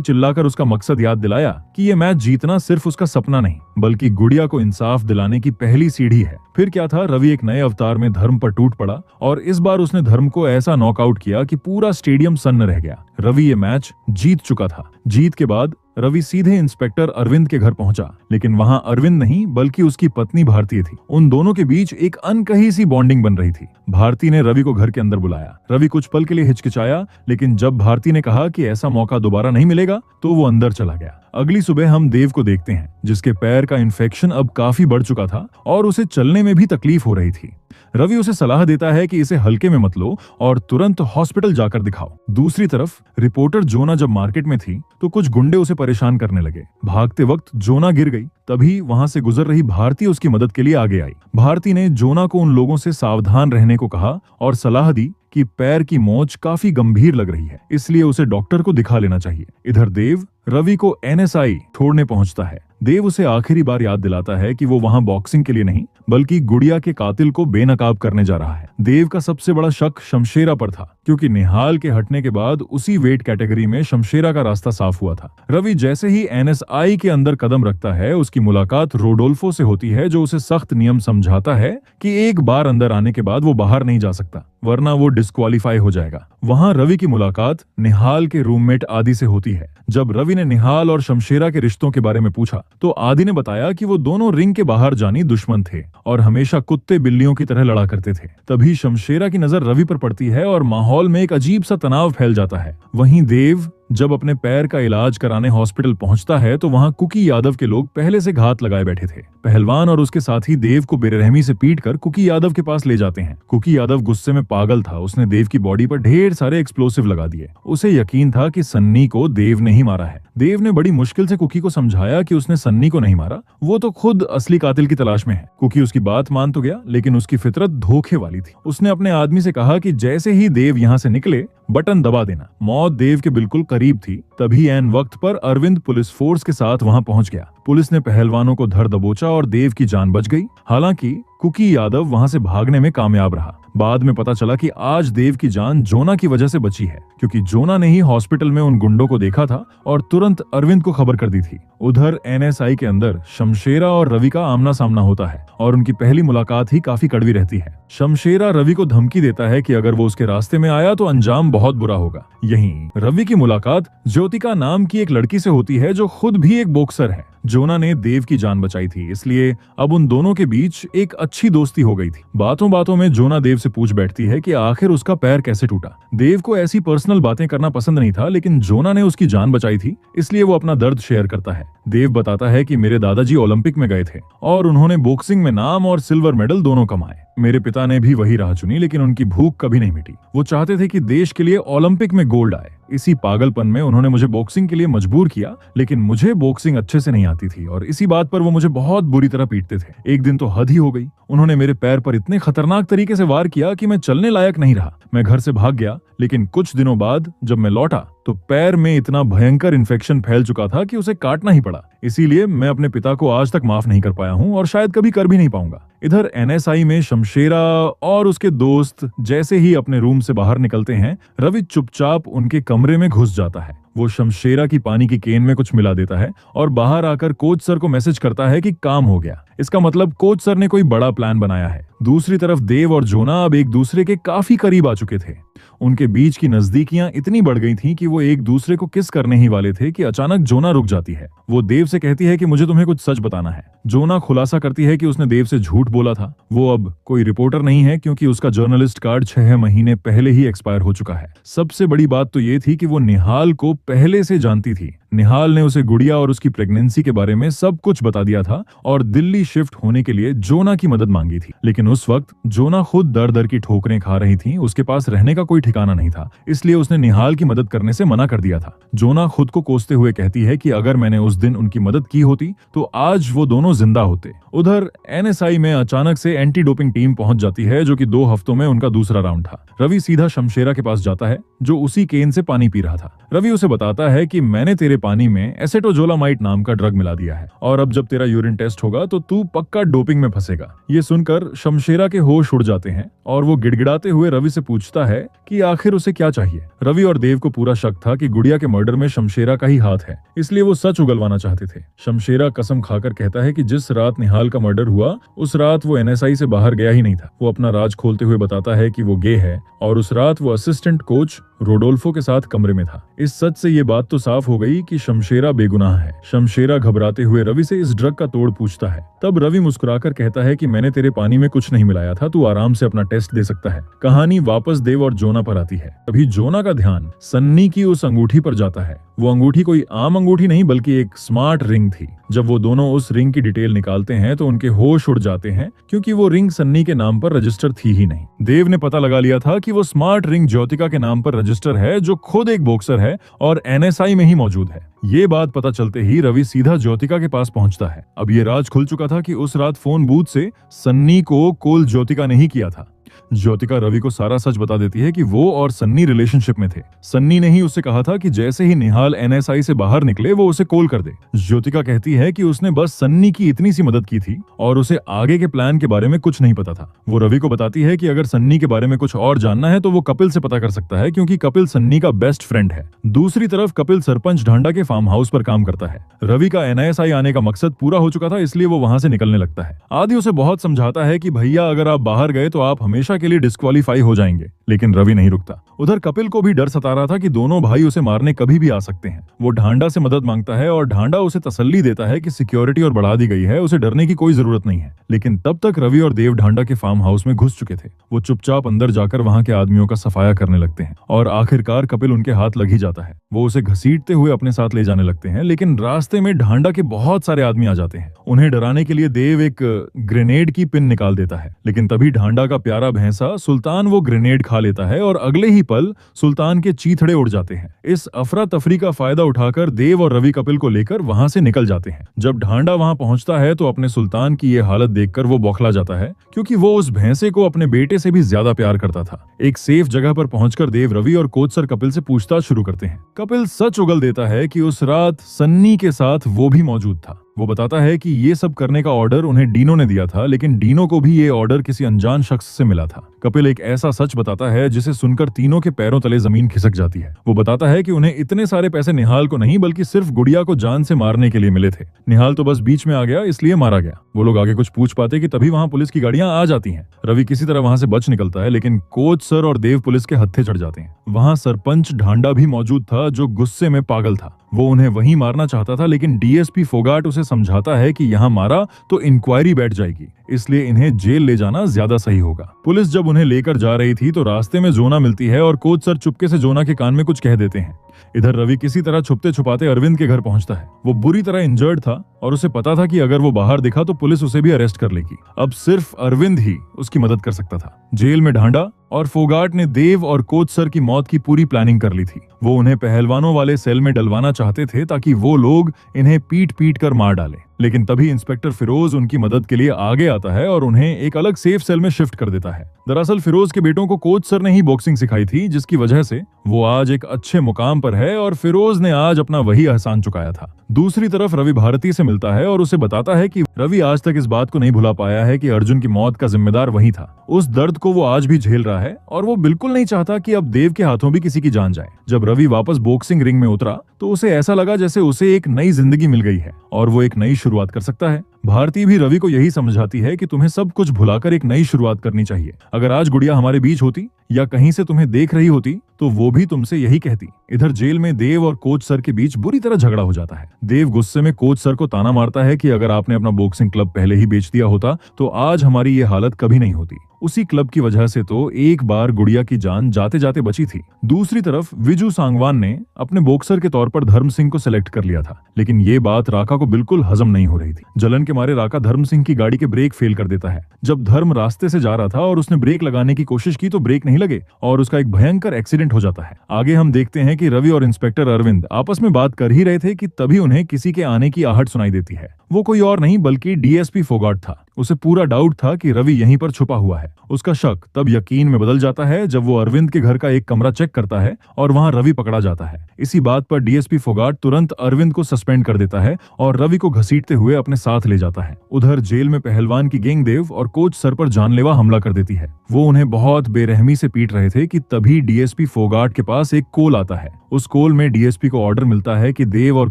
चिल्लाकर उसका मकसद याद दिलाया कि ये मैच जीतना सिर्फ उसका सपना नहीं, बल्कि गुड़िया को इंसाफ दिलाने की पहली सीढ़ी है। फिर क्या था, रवि एक नए अवतार में धर्म पर टूट पड़ा और इस बार उसने धर्म को ऐसा नॉकआउट किया कि पूरा स्टेडियम सन्न रह गया। रवि ये मैच जीत चुका था। जीत के बाद रवि सीधे इंस्पेक्टर अरविंद के घर पहुंचा, लेकिन वहां अरविंद नहीं बल्कि उसकी पत्नी भारती थी। उन दोनों के बीच एक अनकही सी बॉन्डिंग बन रही थी। भारती ने रवि को घर के अंदर बुलाया। रवि कुछ पल के लिए हिचकिचाया, लेकिन जब भारती ने कहा कि ऐसा मौका दोबारा नहीं मिलेगा तो वो अंदर चला गया। अगली सुबह हम देव को देखते हैं, जिसके पैर का इन्फेक्शन अब काफी बढ़ चुका था और उसे चलने में भी तकलीफ हो रही थी। रवि उसे सलाह देता है कि इसे हल्के में मत लो और तुरंत हॉस्पिटल जाकर दिखाओ। दूसरी तरफ रिपोर्टर जोना जब मार्केट में थी तो कुछ गुंडे उसे परेशान करने लगे। भागते वक्त जोना गिर गई, तभी वहां से गुजर रही भारती उसकी मदद के लिए आगे आई। भारती ने जोना को उन लोगों से सावधान रहने को कहा और सलाह दी कि पैर की मोच काफी गंभीर लग रही है, इसलिए उसे डॉक्टर को दिखा लेना चाहिए। इधर देव रवि को NSI छोड़ने पहुंचता है। देव उसे आखिरी बार याद दिलाता है कि वो वहां बॉक्सिंग के लिए नहीं बल्कि गुड़िया के कातिल को बेनकाब करने जा रहा है। देव का सबसे बड़ा शक शमशेरा पर था, क्योंकि निहाल के हटने के बाद उसी वेट कैटेगरी में शमशेरा का रास्ता साफ हुआ था। रवि जैसे ही NSI के अंदर कदम रखता है, उसकी मुलाकात रोडोल्फो से होती है, जो उसे सख्त नियम समझाता है कि एक बार अंदर आने के बाद वो बाहर नहीं जा सकता, वरना वो डिस्क्वालीफाई हो जाएगा। वहां रवि की मुलाकात निहाल के रूममेट आदि से होती है। जब रवि ने निहाल और शमशेरा के रिश्तों के बारे में पूछा तो आदि ने बताया कि वो दोनों रिंग के बाहर जानी दुश्मन थे और हमेशा कुत्ते बिल्लियों की तरह लड़ा करते थे। तभी शमशेरा की नजर रवि पर पड़ती है और माहौल में एक अजीब सा तनाव फैल जाता है। वहीं देव जब अपने पैर का इलाज कराने हॉस्पिटल पहुंचता है तो वहां कुकी यादव के लोग पहले से घात लगाए बैठे थे। पहलवान और उसके साथी देव को बेरहमी से पीटकर कुकी यादव के पास ले जाते हैं। कुकी यादव गुस्से में पागल था। उसने देव की बॉडी पर ढेर सारे एक्सप्लोसिव लगा दिए। उसे यकीन था कि सन्नी को देव ने ही मारा है। देव ने बड़ी मुश्किल से कुकी को समझाया कि उसने सन्नी को नहीं मारा, वो तो खुद असली कातिल की तलाश में है। कुकी उसकी बात मान तो गया, लेकिन उसकी फितरत धोखे वाली थी। उसने अपने आदमी से कहा कि जैसे ही देव यहाँ से निकले बटन दबा देना। मौत देव के बिल्कुल करीब थी। तभी ऐन वक्त पर अरविंद पुलिस फोर्स के साथ वहां पहुंच गया। पुलिस ने पहलवानों को धर दबोचा और देव की जान बच गई। हालांकि कुकी यादव वहां से भागने में कामयाब रहा। बाद में पता चला कि आज देव की जान जोना की वजह से बची है, क्योंकि जोना ने ही हॉस्पिटल में उन गुंडों को देखा था और तुरंत अरविंद को खबर कर दी थी। उधर NSI के अंदर शमशेरा और रवि का आमना सामना होता है और उनकी पहली मुलाकात ही काफी कड़वी रहती है। शमशेरा रवि को धमकी देता है कि अगर वो उसके रास्ते में आया तो अंजाम बहुत बुरा होगा। यहीं रवि की मुलाकात ज्योतिका नाम की एक लड़की से होती है, जो खुद भी एक बॉक्सर है। जोना ने देव की जान बचाई थी, इसलिए अब उन दोनों के बीच एक अच्छी दोस्ती हो गई थी। बातों बातों में जोना देव से पूछ बैठती है कि आखिर उसका पैर कैसे टूटा। देव को ऐसी पर्सनल बातें करना पसंद नहीं था, लेकिन जोना ने उसकी जान बचाई थी, इसलिए वो अपना दर्द शेयर करता है। देव बताता है कि मेरे दादाजी ओलंपिक में गए थे और उन्होंने बॉक्सिंग में नाम और सिल्वर मेडल दोनों कमाए। मेरे पिता ने भी वही राह चुनी, लेकिन उनकी भूख कभी नहीं मिटी। वो चाहते थे कि देश के लिए ओलंपिक में गोल्ड आए। इसी पागलपन में उन्होंने मुझे बॉक्सिंग के लिए मजबूर किया, लेकिन मुझे बॉक्सिंग अच्छे से नहीं आती थी और इसी बात पर वो मुझे बहुत बुरी तरह पीटते थे। एक दिन तो हद ही हो गई। उन्होंने मेरे पैर पर इतने खतरनाक तरीके से वार किया कि मैं चलने लायक नहीं रहा। मैं घर से भाग गया, लेकिन कुछ दिनों बाद जब मैं लौटा तो पैर में इतना भयंकर इन्फेक्शन फैल चुका था कि उसे काटना ही पड़ा। इसीलिए मैं अपने पिता को आज तक माफ नहीं कर पाया हूँ और शायद कभी कर भी नहीं पाऊंगा। इधर एनएसआई में शमशेरा और उसके दोस्त जैसे ही अपने रूम से बाहर निकलते हैं, रवि चुपचाप उनके कमरे में घुस जाता है। वो शमशेरा की पानी की केन में कुछ मिला देता है और बाहर आकर कोच सर को मैसेज करता है कि काम हो गया। इसका मतलब कोच सर ने कोई बड़ा प्लान बनाया है। दूसरी तरफ देव और जोना अब एक दूसरे के काफी करीब आ चुके थे। उनके बीच की नजदीकियां इतनी बढ़ गई थीं कि वो एक दूसरे को किस करने ही वाले थे कि अचानक जोना रुक जाती है। वो देव से कहती है कि मुझे तुम्हें कुछ सच बताना है। जोना खुलासा करती है कि उसने देव से झूठ बोला था। वो अब कोई रिपोर्टर नहीं है क्योंकि उसका जर्नलिस्ट कार्ड 6 महीने पहले ही एक्सपायर हो चुका है। सबसे बड़ी बात तो ये थी कि वो निहाल को पहले से जानती थी। निहाल ने उसे गुड़िया और उसकी प्रेगनेंसी के बारे में सब कुछ बता दिया था और दिल्ली शिफ्ट होने के लिए जोना की मदद मांगी थी। लेकिन उस वक्त जोना खुद दर दर की ठोकरें खा रही थी। उसके पास रहने का कोई ठिकाना नहीं था, इसलिए उसने निहाल की मदद करने से मना कर दिया था। जोना खुद को कोसते हुए कहती है कि अगर मैंने उस दिन उनकी मदद की होती तो आज वो दोनों जिंदा होते। उधर एनएसआई में अचानक से एंटी डोपिंग टीम पहुंच जाती है, जो कि 2 हफ्तों में उनका दूसरा राउंड था। रवि सीधा शमशेरा के पास जाता है, जो उसी केन से पानी पी रहा था। रवि उसे बताता है कि मैंने तेरे पानी में एसेटोजोलामाइड नाम का ड्रग मिला दिया है और अब जब तेरा यूरिन टेस्ट होगा तो तू पक्का डोपिंग में फंसेगा। ये सुनकर शमशेरा के होश उड़ जाते हैं और वो गिड़गिड़ाते हुए रवि से पूछता है कि आखिर उसे क्या चाहिए। रवि और देव को पूरा शक था कि गुड़िया के मर्डर में शमशेरा का ही हाथ है, इसलिए वो सच उगलवाना चाहते थे। शमशेरा कसम खाकर कहता है कि जिस रात निहाल का मर्डर हुआ उस रात वो एनएसआई से बाहर गया ही नहीं था। वो अपना राज खोलते हुए बताता है कि वो गे है और उस रात वो असिस्टेंट कोच रोडोल्फो के साथ कमरे में था। इस सच से ये बात तो साफ हो गई कि शमशेरा बेगुनाह है। शमशेरा घबराते हुए रवि से इस ड्रग का तोड़ पूछता है। तब रवि मुस्कुराकर कहता है कि मैंने तेरे पानी में कुछ नहीं मिलाया था, तू आराम से अपना टेस्ट दे सकता है। कहानी वापस देव और जोना पर आती है। तभी जोना का ध्यान सन्नी की उस अंगूठी पर जाता है। वो अंगूठी कोई आम अंगूठी नहीं बल्कि एक स्मार्ट रिंग थी। जब वो दोनों उस रिंग की डिटेल निकालते हैं तो उनके होश उड़ जाते हैं, क्योंकि वो रिंग सन्नी के नाम पर रजिस्टर थी ही नहीं। देव ने पता लगा लिया था कि वो स्मार्ट रिंग ज्योतिका के नाम पर रजिस्टर है, जो खुद एक बॉक्सर है और एनएसआई में ही मौजूद है। ये बात पता चलते ही रवि सीधा ज्योतिका के पास पहुंचता है। अब ये राज खुल चुका था कि उस रात फोन बूथ से सन्नी को कॉल ज्योतिका ने ही किया था। ज्योतिका रवि को सारा सच बता देती है कि वो और सन्नी रिलेशनशिप में थे। सन्नी ने ही उससे कहा था कि जैसे ही निहाल एनएसआई से बाहर निकले वो उसे कॉल कर दे। ज्योतिका कहती है कि उसने बस सन्नी की इतनी सी मदद की थी और उसे आगे के प्लान के बारे में कुछ नहीं पता था। वो रवि को बताती है कि अगर सन्नी के बारे में कुछ और जानना है तो वो कपिल से पता कर सकता है, क्योंकि कपिल सन्नी का बेस्ट फ्रेंड है। दूसरी तरफ कपिल सरपंच ढांडा के फार्म हाउस पर काम करता है। रवि का एनएसआई आने का मकसद पूरा हो चुका था, इसलिए वो वहां से निकलने लगता है। आदि उसे बहुत समझाता है कि भैया अगर आप बाहर गए तो आप हमेशा के लिए डिस्क्वालीफाई हो जाएंगे, लेकिन रवि नहीं रुकता। उधर कपिल को भी डर सता रहा था कि दोनों भाई उसे मारने कभी भी आ सकते हैं। वो ढांडा से मदद मांगता है और ढांडा उसे तसल्ली देता है कि सिक्योरिटी और बढ़ा दी गई है, उसे डरने की कोई जरूरत नहीं है। लेकिन तब तक रवि और देव ढांडा के फार्म हाउस में घुस चुके थे। वो चुपचाप अंदर जाकर वहां के आदमियों का सफाया करने लगते हैं और आखिरकार कपिल उनके हाथ लग ही जाता है। वो उसे घसीटते हुए अपने साथ ले जाने लगते हैं, लेकिन रास्ते में ढांडा के बहुत सारे आदमी आ जाते हैं। उन्हें डराने के लिए देव एक ग्रेनेड की पिन निकाल देता है, लेकिन तभी ढांडा का प्यारा भैंसा सुल्तान वो ग्रेनेड खा लेता है और अगले ही पल सुल्तान के चीथड़े उड़ जाते हैं। इस अफरा तफरी का फायदा उठाकर देव और रवि कपिल को लेकर वहां से निकल जाते हैं। जब ढांडा वहां पहुंचता है तो अपने सुल्तान की ये हालत देखकर वो बौखला जाता है, क्योंकि वो उस भैंसे को अपने बेटे से भी ज्यादा प्यार करता था। एक सेफ जगह पर पहुंचकर देव रवि और कोच सर कपिल से पूछताछ शुरू करते हैं। कपिल सच उगल देता है कि उस रात सन्नी के साथ वो भी मौजूद था। वो बताता है कि ये सब करने का ऑर्डर उन्हें डीनो ने दिया था, लेकिन डीनो को भी ये ऑर्डर किसी अनजान शख्स से मिला था। कपिल एक ऐसा सच बताता है जिसे सुनकर तीनों के पैरों तले जमीन खिसक जाती है। वो बताता है कि उन्हें इतने सारे पैसे निहाल को नहीं बल्कि सिर्फ गुड़िया को जान से मारने के लिए मिले थे। निहाल तो बस बीच में आ गया, इसलिए मारा गया। वो लोग आगे कुछ पूछ पाते कि तभी वहां पुलिस की गाड़ियां आ जाती हैं। रवि किसी तरह वहां से बच निकलता है, लेकिन कोच सर और देव पुलिस के हत्थे चढ़ जाते हैं। वहां सरपंच ढांडा भी मौजूद था, जो गुस्से में पागल था। वो उन्हें वहीं मारना चाहता था, लेकिन डीएसपी फोगाट उसे समझाता है कि यहाँ मारा तो इंक्वायरी बैठ जाएगी, इसलिए इन्हें जेल ले जाना ज्यादा सही होगा। पुलिस जब जब उन्हें लेकर जा रही थी तो रास्ते में जोना मिलती है और कोच सर चुपके से जोना के कान में कुछ कह देते हैं। इधर रवि किसी तरह छुपते छुपाते अरविंद के घर पहुंचता है। वो बुरी तरह इंजर्ड था और उसे पता था कि अगर वो बाहर दिखा तो पुलिस उसे भी अरेस्ट कर लेगी। अब सिर्फ अरविंद ही उसकी मदद कर सकता था। जेल में ढांडा और फोगाट ने देव और कोच सर की मौत की पूरी प्लानिंग कर ली थी। वो उन्हें पहलवानों वाले सेल में डलवाना चाहते थे ताकि वो लोग इन्हें पीट पीट कर मार डालें। लेकिन तभी इंस्पेक्टर फिरोज उनकी मदद के लिए आगे आता है और उन्हें एक अलग सेफ सेल में शिफ्ट कर देता है। दरअसल फिरोज के बेटों को कोच सर ने ही बॉक्सिंग सिखाई थी, जिसकी वजह से वो आज एक अच्छे मुकाम पर है और फिरोज ने आज अपना वही एहसान चुकाया था। दूसरी तरफ रवि भारती से मिलता है और उसे बताता है कि रवि आज तक इस बात को नहीं भुला पाया है कि अर्जुन की मौत का जिम्मेदार वही था। उस दर्द को वो आज भी झेल रहा है और वो बिल्कुल नहीं चाहता कि अब देव के हाथों भी किसी की जान जाए। जब रवि वापस बॉक्सिंग रिंग में उतरा तो उसे ऐसा लगा जैसे उसे एक नई जिंदगी मिल गई है और वो एक नई शुरुआत कर सकता है। भारती भी रवि को यही समझाती है कि तुम्हें सब कुछ भुलाकर एक नई शुरुआत करनी चाहिए। अगर आज गुड़िया हमारे बीच होती या कहीं से तुम्हें देख रही होती तो वो भी तुमसे यही कहती। इधर जेल में देव और कोच सर के बीच बुरी तरह झगड़ा हो जाता है। देव गुस्से में कोच सर को ताना मारता है कि अगर आपने अपना बॉक्सिंग क्लब पहले ही बेच दिया होता तो आज हमारी ये हालत कभी नहीं होती। उसी क्लब की वजह से तो एक बार गुड़िया की जान जाते जाते बची थी। दूसरी तरफ विजू सांगवान ने अपने बॉक्सर के तौर पर धर्म सिंह को सिलेक्ट कर लिया था, लेकिन ये बात राका को बिल्कुल हजम नहीं हो रही थी। जलन के मारे राका धर्म सिंह की गाड़ी के ब्रेक फेल कर देता है। जब धर्म रास्ते से जा रहा था और उसने ब्रेक लगाने की कोशिश की तो ब्रेक नहीं लगे और उसका एक भयंकर एक्सीडेंट हो जाता है। आगे हम देखते हैं कि रवि और इंस्पेक्टर अरविंद आपस में बात कर ही रहे थे कि तभी उन्हें किसी के आने की आहट सुनाई देती है। वो कोई और नहीं बल्कि डीएसपी फोगाट था। उसे पूरा डाउट था कि रवि यहीं पर छुपा हुआ है। उसका शक तब यकीन में बदल जाता है जब वो अरविंद के घर का एक कमरा चेक करता है और वहां रवि पकड़ा जाता है। इसी बात पर डीएसपी फोगाट तुरंत अरविंद को सस्पेंड कर देता है और रवि को घसीटते हुए अपने साथ ले जाता है। उधर जेल में पहलवान की गैंग देव और कोच सर पर जानलेवा हमला कर देती है। वो उन्हें बहुत बेरहमी से पीट रहे थे कि तभी डीएसपी फोगाट के पास एक कॉल आता है। उस कॉल में डीएसपी को ऑर्डर मिलता है कि देव और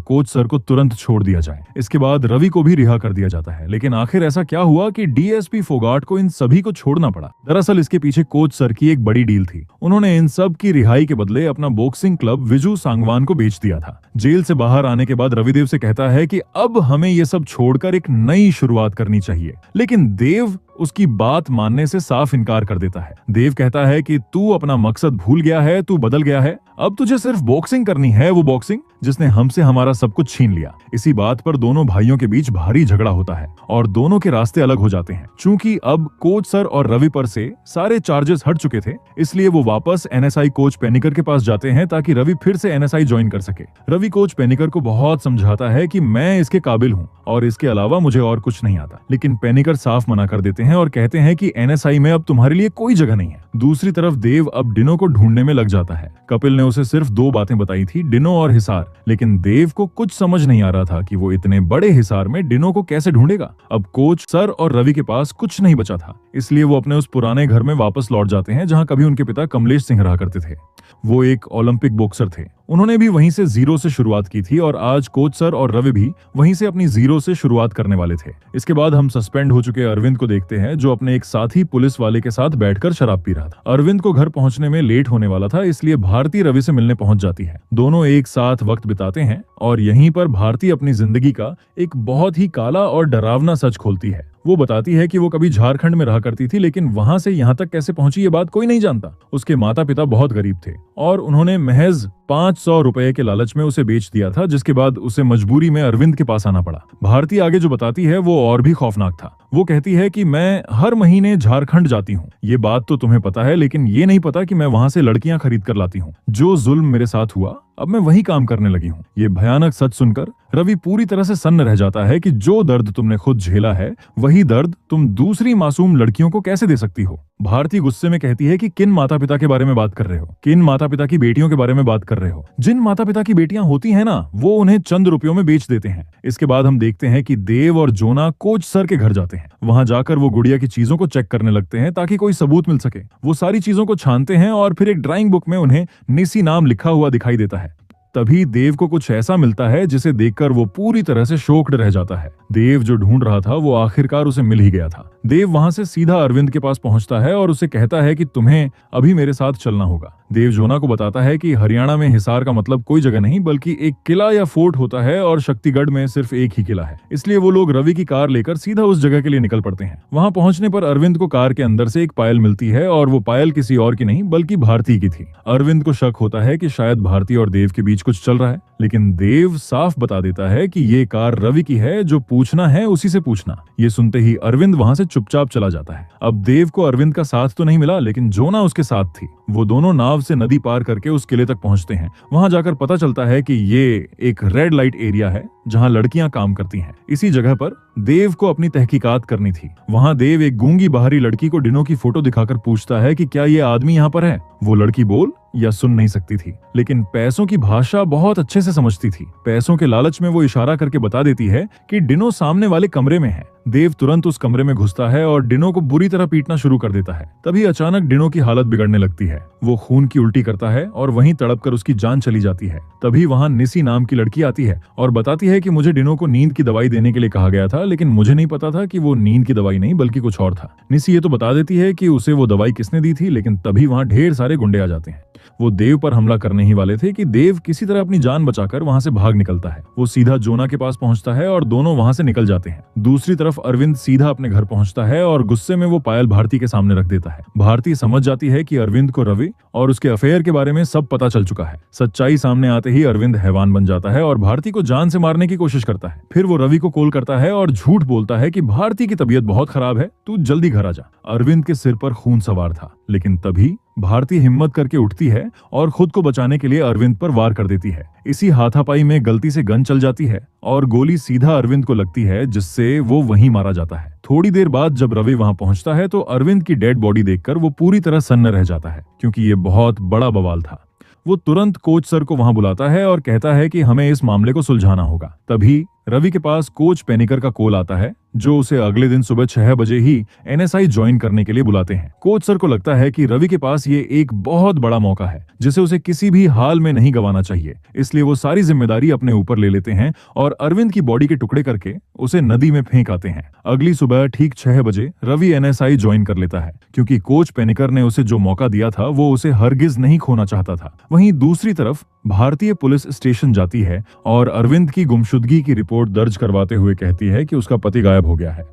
कोच सर को तुरंत छोड़ दिया जाए। इसके बाद रवि को भी रिहा कर दिया जाता है। लेकिन आखिर ऐसा क्या हुआ कि डीएसपी फोगाट को इन सभी को छोड़ना पड़ा? दरअसल इसके पीछे कोच सर की एक बड़ी डील थी। उन्होंने इन सब की रिहाई के बदले अपना बॉक्सिंग क्लब विजू सांगवान को बेच दिया था। जेल से बाहर आने के बाद रविदेव से कहता है कि अब हमें ये सब छोड़कर एक नई शुरुआत करनी चाहिए, लेकिन देव उसकी बात मानने से साफ इनकार कर देता है। देव कहता है कि तू अपना मकसद भूल गया है, तू बदल गया है, अब तुझे सिर्फ बॉक्सिंग करनी है, वो बॉक्सिंग जिसने हमसे हमारा सब कुछ छीन लिया। इसी बात पर दोनों भाइयों के बीच भारी झगड़ा होता है और दोनों के रास्ते अलग हो जाते हैं। चूंकि अब कोच सर और रवि पर से सारे चार्जेस हट चुके थे, इसलिए वो वापस एनएसआई कोच पेनिकर के पास जाते हैं ताकि रवि फिर से एनएसआई ज्वाइन कर सके। रवि कोच पेनिकर को बहुत समझाता है कि मैं इसके काबिल हूँ और इसके अलावा मुझे और कुछ नहीं आता, लेकिन पेनिकर साफ मना कर देते हैं और कहते हैं कि एनएसआई में अब तुम्हारे लिए कोई जगह नहीं है। दूसरी तरफ देव अब डिनो को ढूंढने में लग जाता है। कपिल ने उसे सिर्फ 2 बातें बताई थी, डिनो और हिसार, लेकिन देव को कुछ समझ नहीं आ रहा था कि वो इतने बड़े हिसार में डिनो को कैसे ढूंढेगा। अब कोच सर और रवि के पास कुछ नहीं बचा था, इसलिए वो अपने उस पुराने घर में वापस लौट जाते हैं जहां कभी उनके पिता कमलेश सिंह रहा करते थे। वो एक ओलंपिक बॉक्सर थे, उन्होंने भी वहीं से जीरो से शुरुआत की थी और आज कोच सर और रवि भी वहीं से अपनी जीरो से शुरुआत करने वाले थे। इसके बाद हम सस्पेंड हो चुके अरविंद को देखते हैं, जो अपने एक साथी पुलिस वाले के साथ बैठकर शराब पी रहा था। अरविंद को घर पहुंचने में लेट होने वाला था, इसलिए भारती रवि से मिलने पहुंच जाती है। दोनों एक साथ वक्त बिताते हैं और यहीं पर भारती अपनी जिंदगी का एक बहुत ही काला और डरावना सच खोलती है। वो बताती है कि वो कभी झारखंड में रहा करती थी, लेकिन वहां से यहाँ तक कैसे पहुंची ये बात कोई नहीं जानता। उसके माता पिता बहुत गरीब थे और उन्होंने महज 500 रुपए के लालच में उसे बेच दिया था, जिसके बाद उसे मजबूरी में अरविंद के पास आना पड़ा। भारती आगे जो बताती है वो और भी खौफनाक था। वो कहती है कि मैं हर महीने झारखंड जाती हूँ, ये बात तो तुम्हें पता है, लेकिन ये नहीं पता कि मैं वहां से लड़कियां खरीद कर लाती हूँ। जो जुल्म मेरे साथ हुआ अब मैं वही काम करने लगी हूँ। ये भयानक सच सुनकर रवि पूरी तरह से सन्न रह जाता है कि जो दर्द तुमने खुद झेला है वही दर्द तुम दूसरी मासूम लड़कियों को कैसे दे सकती हो। भारती गुस्से में कहती है कि किन माता पिता के बारे में बात कर रहे हो, किन माता पिता की बेटियों के बारे में बात कर रहे हो। जिन माता पिता की बेटियां होती हैं ना, वो उन्हें चंद रुपयों में बेच देते हैं। इसके बाद हम देखते हैं कि देव और जोना कोच सर के घर जाते हैं। वहां जाकर वो गुड़िया की चीजों को चेक करने लगते हैं ताकि कोई सबूत मिल सके। वो सारी चीजों को छानते हैं और फिर एक ड्राइंग बुक में उन्हें निसी नाम लिखा हुआ दिखाई देता है। तभी देव को कुछ ऐसा मिलता है जिसे देखकर वो पूरी तरह से शॉक्ड रह जाता है। देव जो ढूंढ रहा था वो आखिरकार उसे मिल ही गया था। देव वहां से सीधा अरविंद के पास पहुंचता है और उसे कहता है कि तुम्हें अभी मेरे साथ चलना होगा। देव जोना को बताता है कि हरियाणा में हिसार का मतलब कोई जगह नहीं बल्कि एक किला या फोर्ट होता है और शक्तिगढ़ में सिर्फ एक ही किला है। इसलिए वो लोग रवि की कार लेकर सीधा उस जगह के लिए निकल पड़ते हैं। वहां पहुंचने पर अरविंद को कार के अंदर से एक पायल मिलती है और वो पायल किसी और की नहीं बल्कि भारती की थी। अरविंद को शक होता है कि शायद भारती और देव के बीच कुछ चल रहा है, लेकिन देव साफ बता देता है कि ये कार रवि की है, जो पूछना है उसी से पूछना। ये सुनते ही अरविंद वहां से चुपचाप चला जाता है। अब देव को अरविंद का साथ तो नहीं मिला, लेकिन जोना उसके साथ थी। वो दोनों नाव से नदी पार करके उस किले तक पहुंचते हैं। वहां जाकर पता चलता है कि ये एक रेड लाइट एरिया है जहां लड़कियां काम करती हैं। इसी जगह पर देव को अपनी तहकीकात करनी थी। वहां देव एक गूंगी बाहरी लड़की को डिनो की फोटो दिखाकर पूछता है कि क्या ये आदमी यहाँ पर है। वो लड़की बोल या सुन नहीं सकती थी, लेकिन पैसों की भाषा बहुत अच्छे से समझती थी। पैसों के लालच में वो इशारा करके बता देती है कि डिनो सामने वाले कमरे में है। देव तुरंत उस कमरे में घुसता है और डिनो को बुरी तरह पीटना शुरू कर देता है। तभी अचानक डिनो की हालत बिगड़ने लगती है। वो खून की उल्टी करता है और वहीं तड़पकर उसकी जान चली जाती है। तभी वहां निसी नाम की लड़की आती है और बताती है कि मुझे डिनो को नींद की दवाई देने के लिए कहा गया था, लेकिन मुझे नहीं पता था कि वो नींद की दवाई नहीं बल्कि कुछ और था। निसी ये तो बता देती है कि उसे वो दवाई किसने दी थी, लेकिन तभी वहां ढेर सारे गुंडे आ जाते हैं। वो देव पर हमला करने ही वाले थे कि देव किसी तरह अपनी जान बचाकर वहां से भाग निकलता है। वो सीधा जोना के पास पहुंचता है और दोनों वहां से निकल जाते हैं। दूसरी तरफ अरविंद सीधा अपने घर पहुंचता है और गुस्से में वो पायल भारती के सामने रख देता है। भारती समझ जाती है कि अरविंद को रवि और उसके अफेयर के बारे में सब पता चल चुका है। सच्चाई सामने आते ही अरविंद हैवान बन जाता है और भारती को जान से मारने की कोशिश करता है। फिर वो रवि को कॉल करता है और झूठ बोलता है कि भारती की तबीयत बहुत खराब है, तू जल्दी घर आ जा। अरविंद के सिर पर खून सवार था, लेकिन तभी भारती हिम्मत करके उठती है और खुद को बचाने के लिए अरविंद पर वार कर देती है। इसी हाथापाई में गलती से गन चल जाती है और गोली सीधा अरविंद को लगती है, जिससे वो वहीं मारा जाता है। थोड़ी देर बाद जब रवि वहां पहुंचता है तो अरविंद की डेड बॉडी देखकर वो पूरी तरह सन्न रह जाता है, क्योंकि ये बहुत बड़ा बवाल था। वो तुरंत कोच सर को वहां बुलाता है और कहता है कि हमें इस मामले को सुलझाना होगा। तभी रवि के पास कोच पेनिकर का कॉल आता है, जो उसे अगले दिन सुबह 6 बजे ही एनएसआई ज्वाइन करने के लिए बुलाते हैं। कोच सर को लगता है कि रवि के पास ये एक बहुत बड़ा मौका है जिसे उसे किसी भी हाल में नहीं गंवाना चाहिए। इसलिए वो सारी जिम्मेदारी अपने ऊपर ले लेते हैं और अरविंद की बॉडी के टुकड़े करके उसे नदी में फेंक आते हैं। अगली सुबह ठीक 6 बजे रवि एनएसआई ज्वाइन कर लेता है, क्योंकि कोच पेनिकर ने उसे जो मौका दिया था वो उसे हरगिज नहीं खोना चाहता था। वहीं दूसरी तरफ भारतीय पुलिस स्टेशन जाती है और अरविंद की गुमशुदगी की रिपोर्ट दर्ज करवाते हुए कहती है कि उसका पति गायब हो गया है।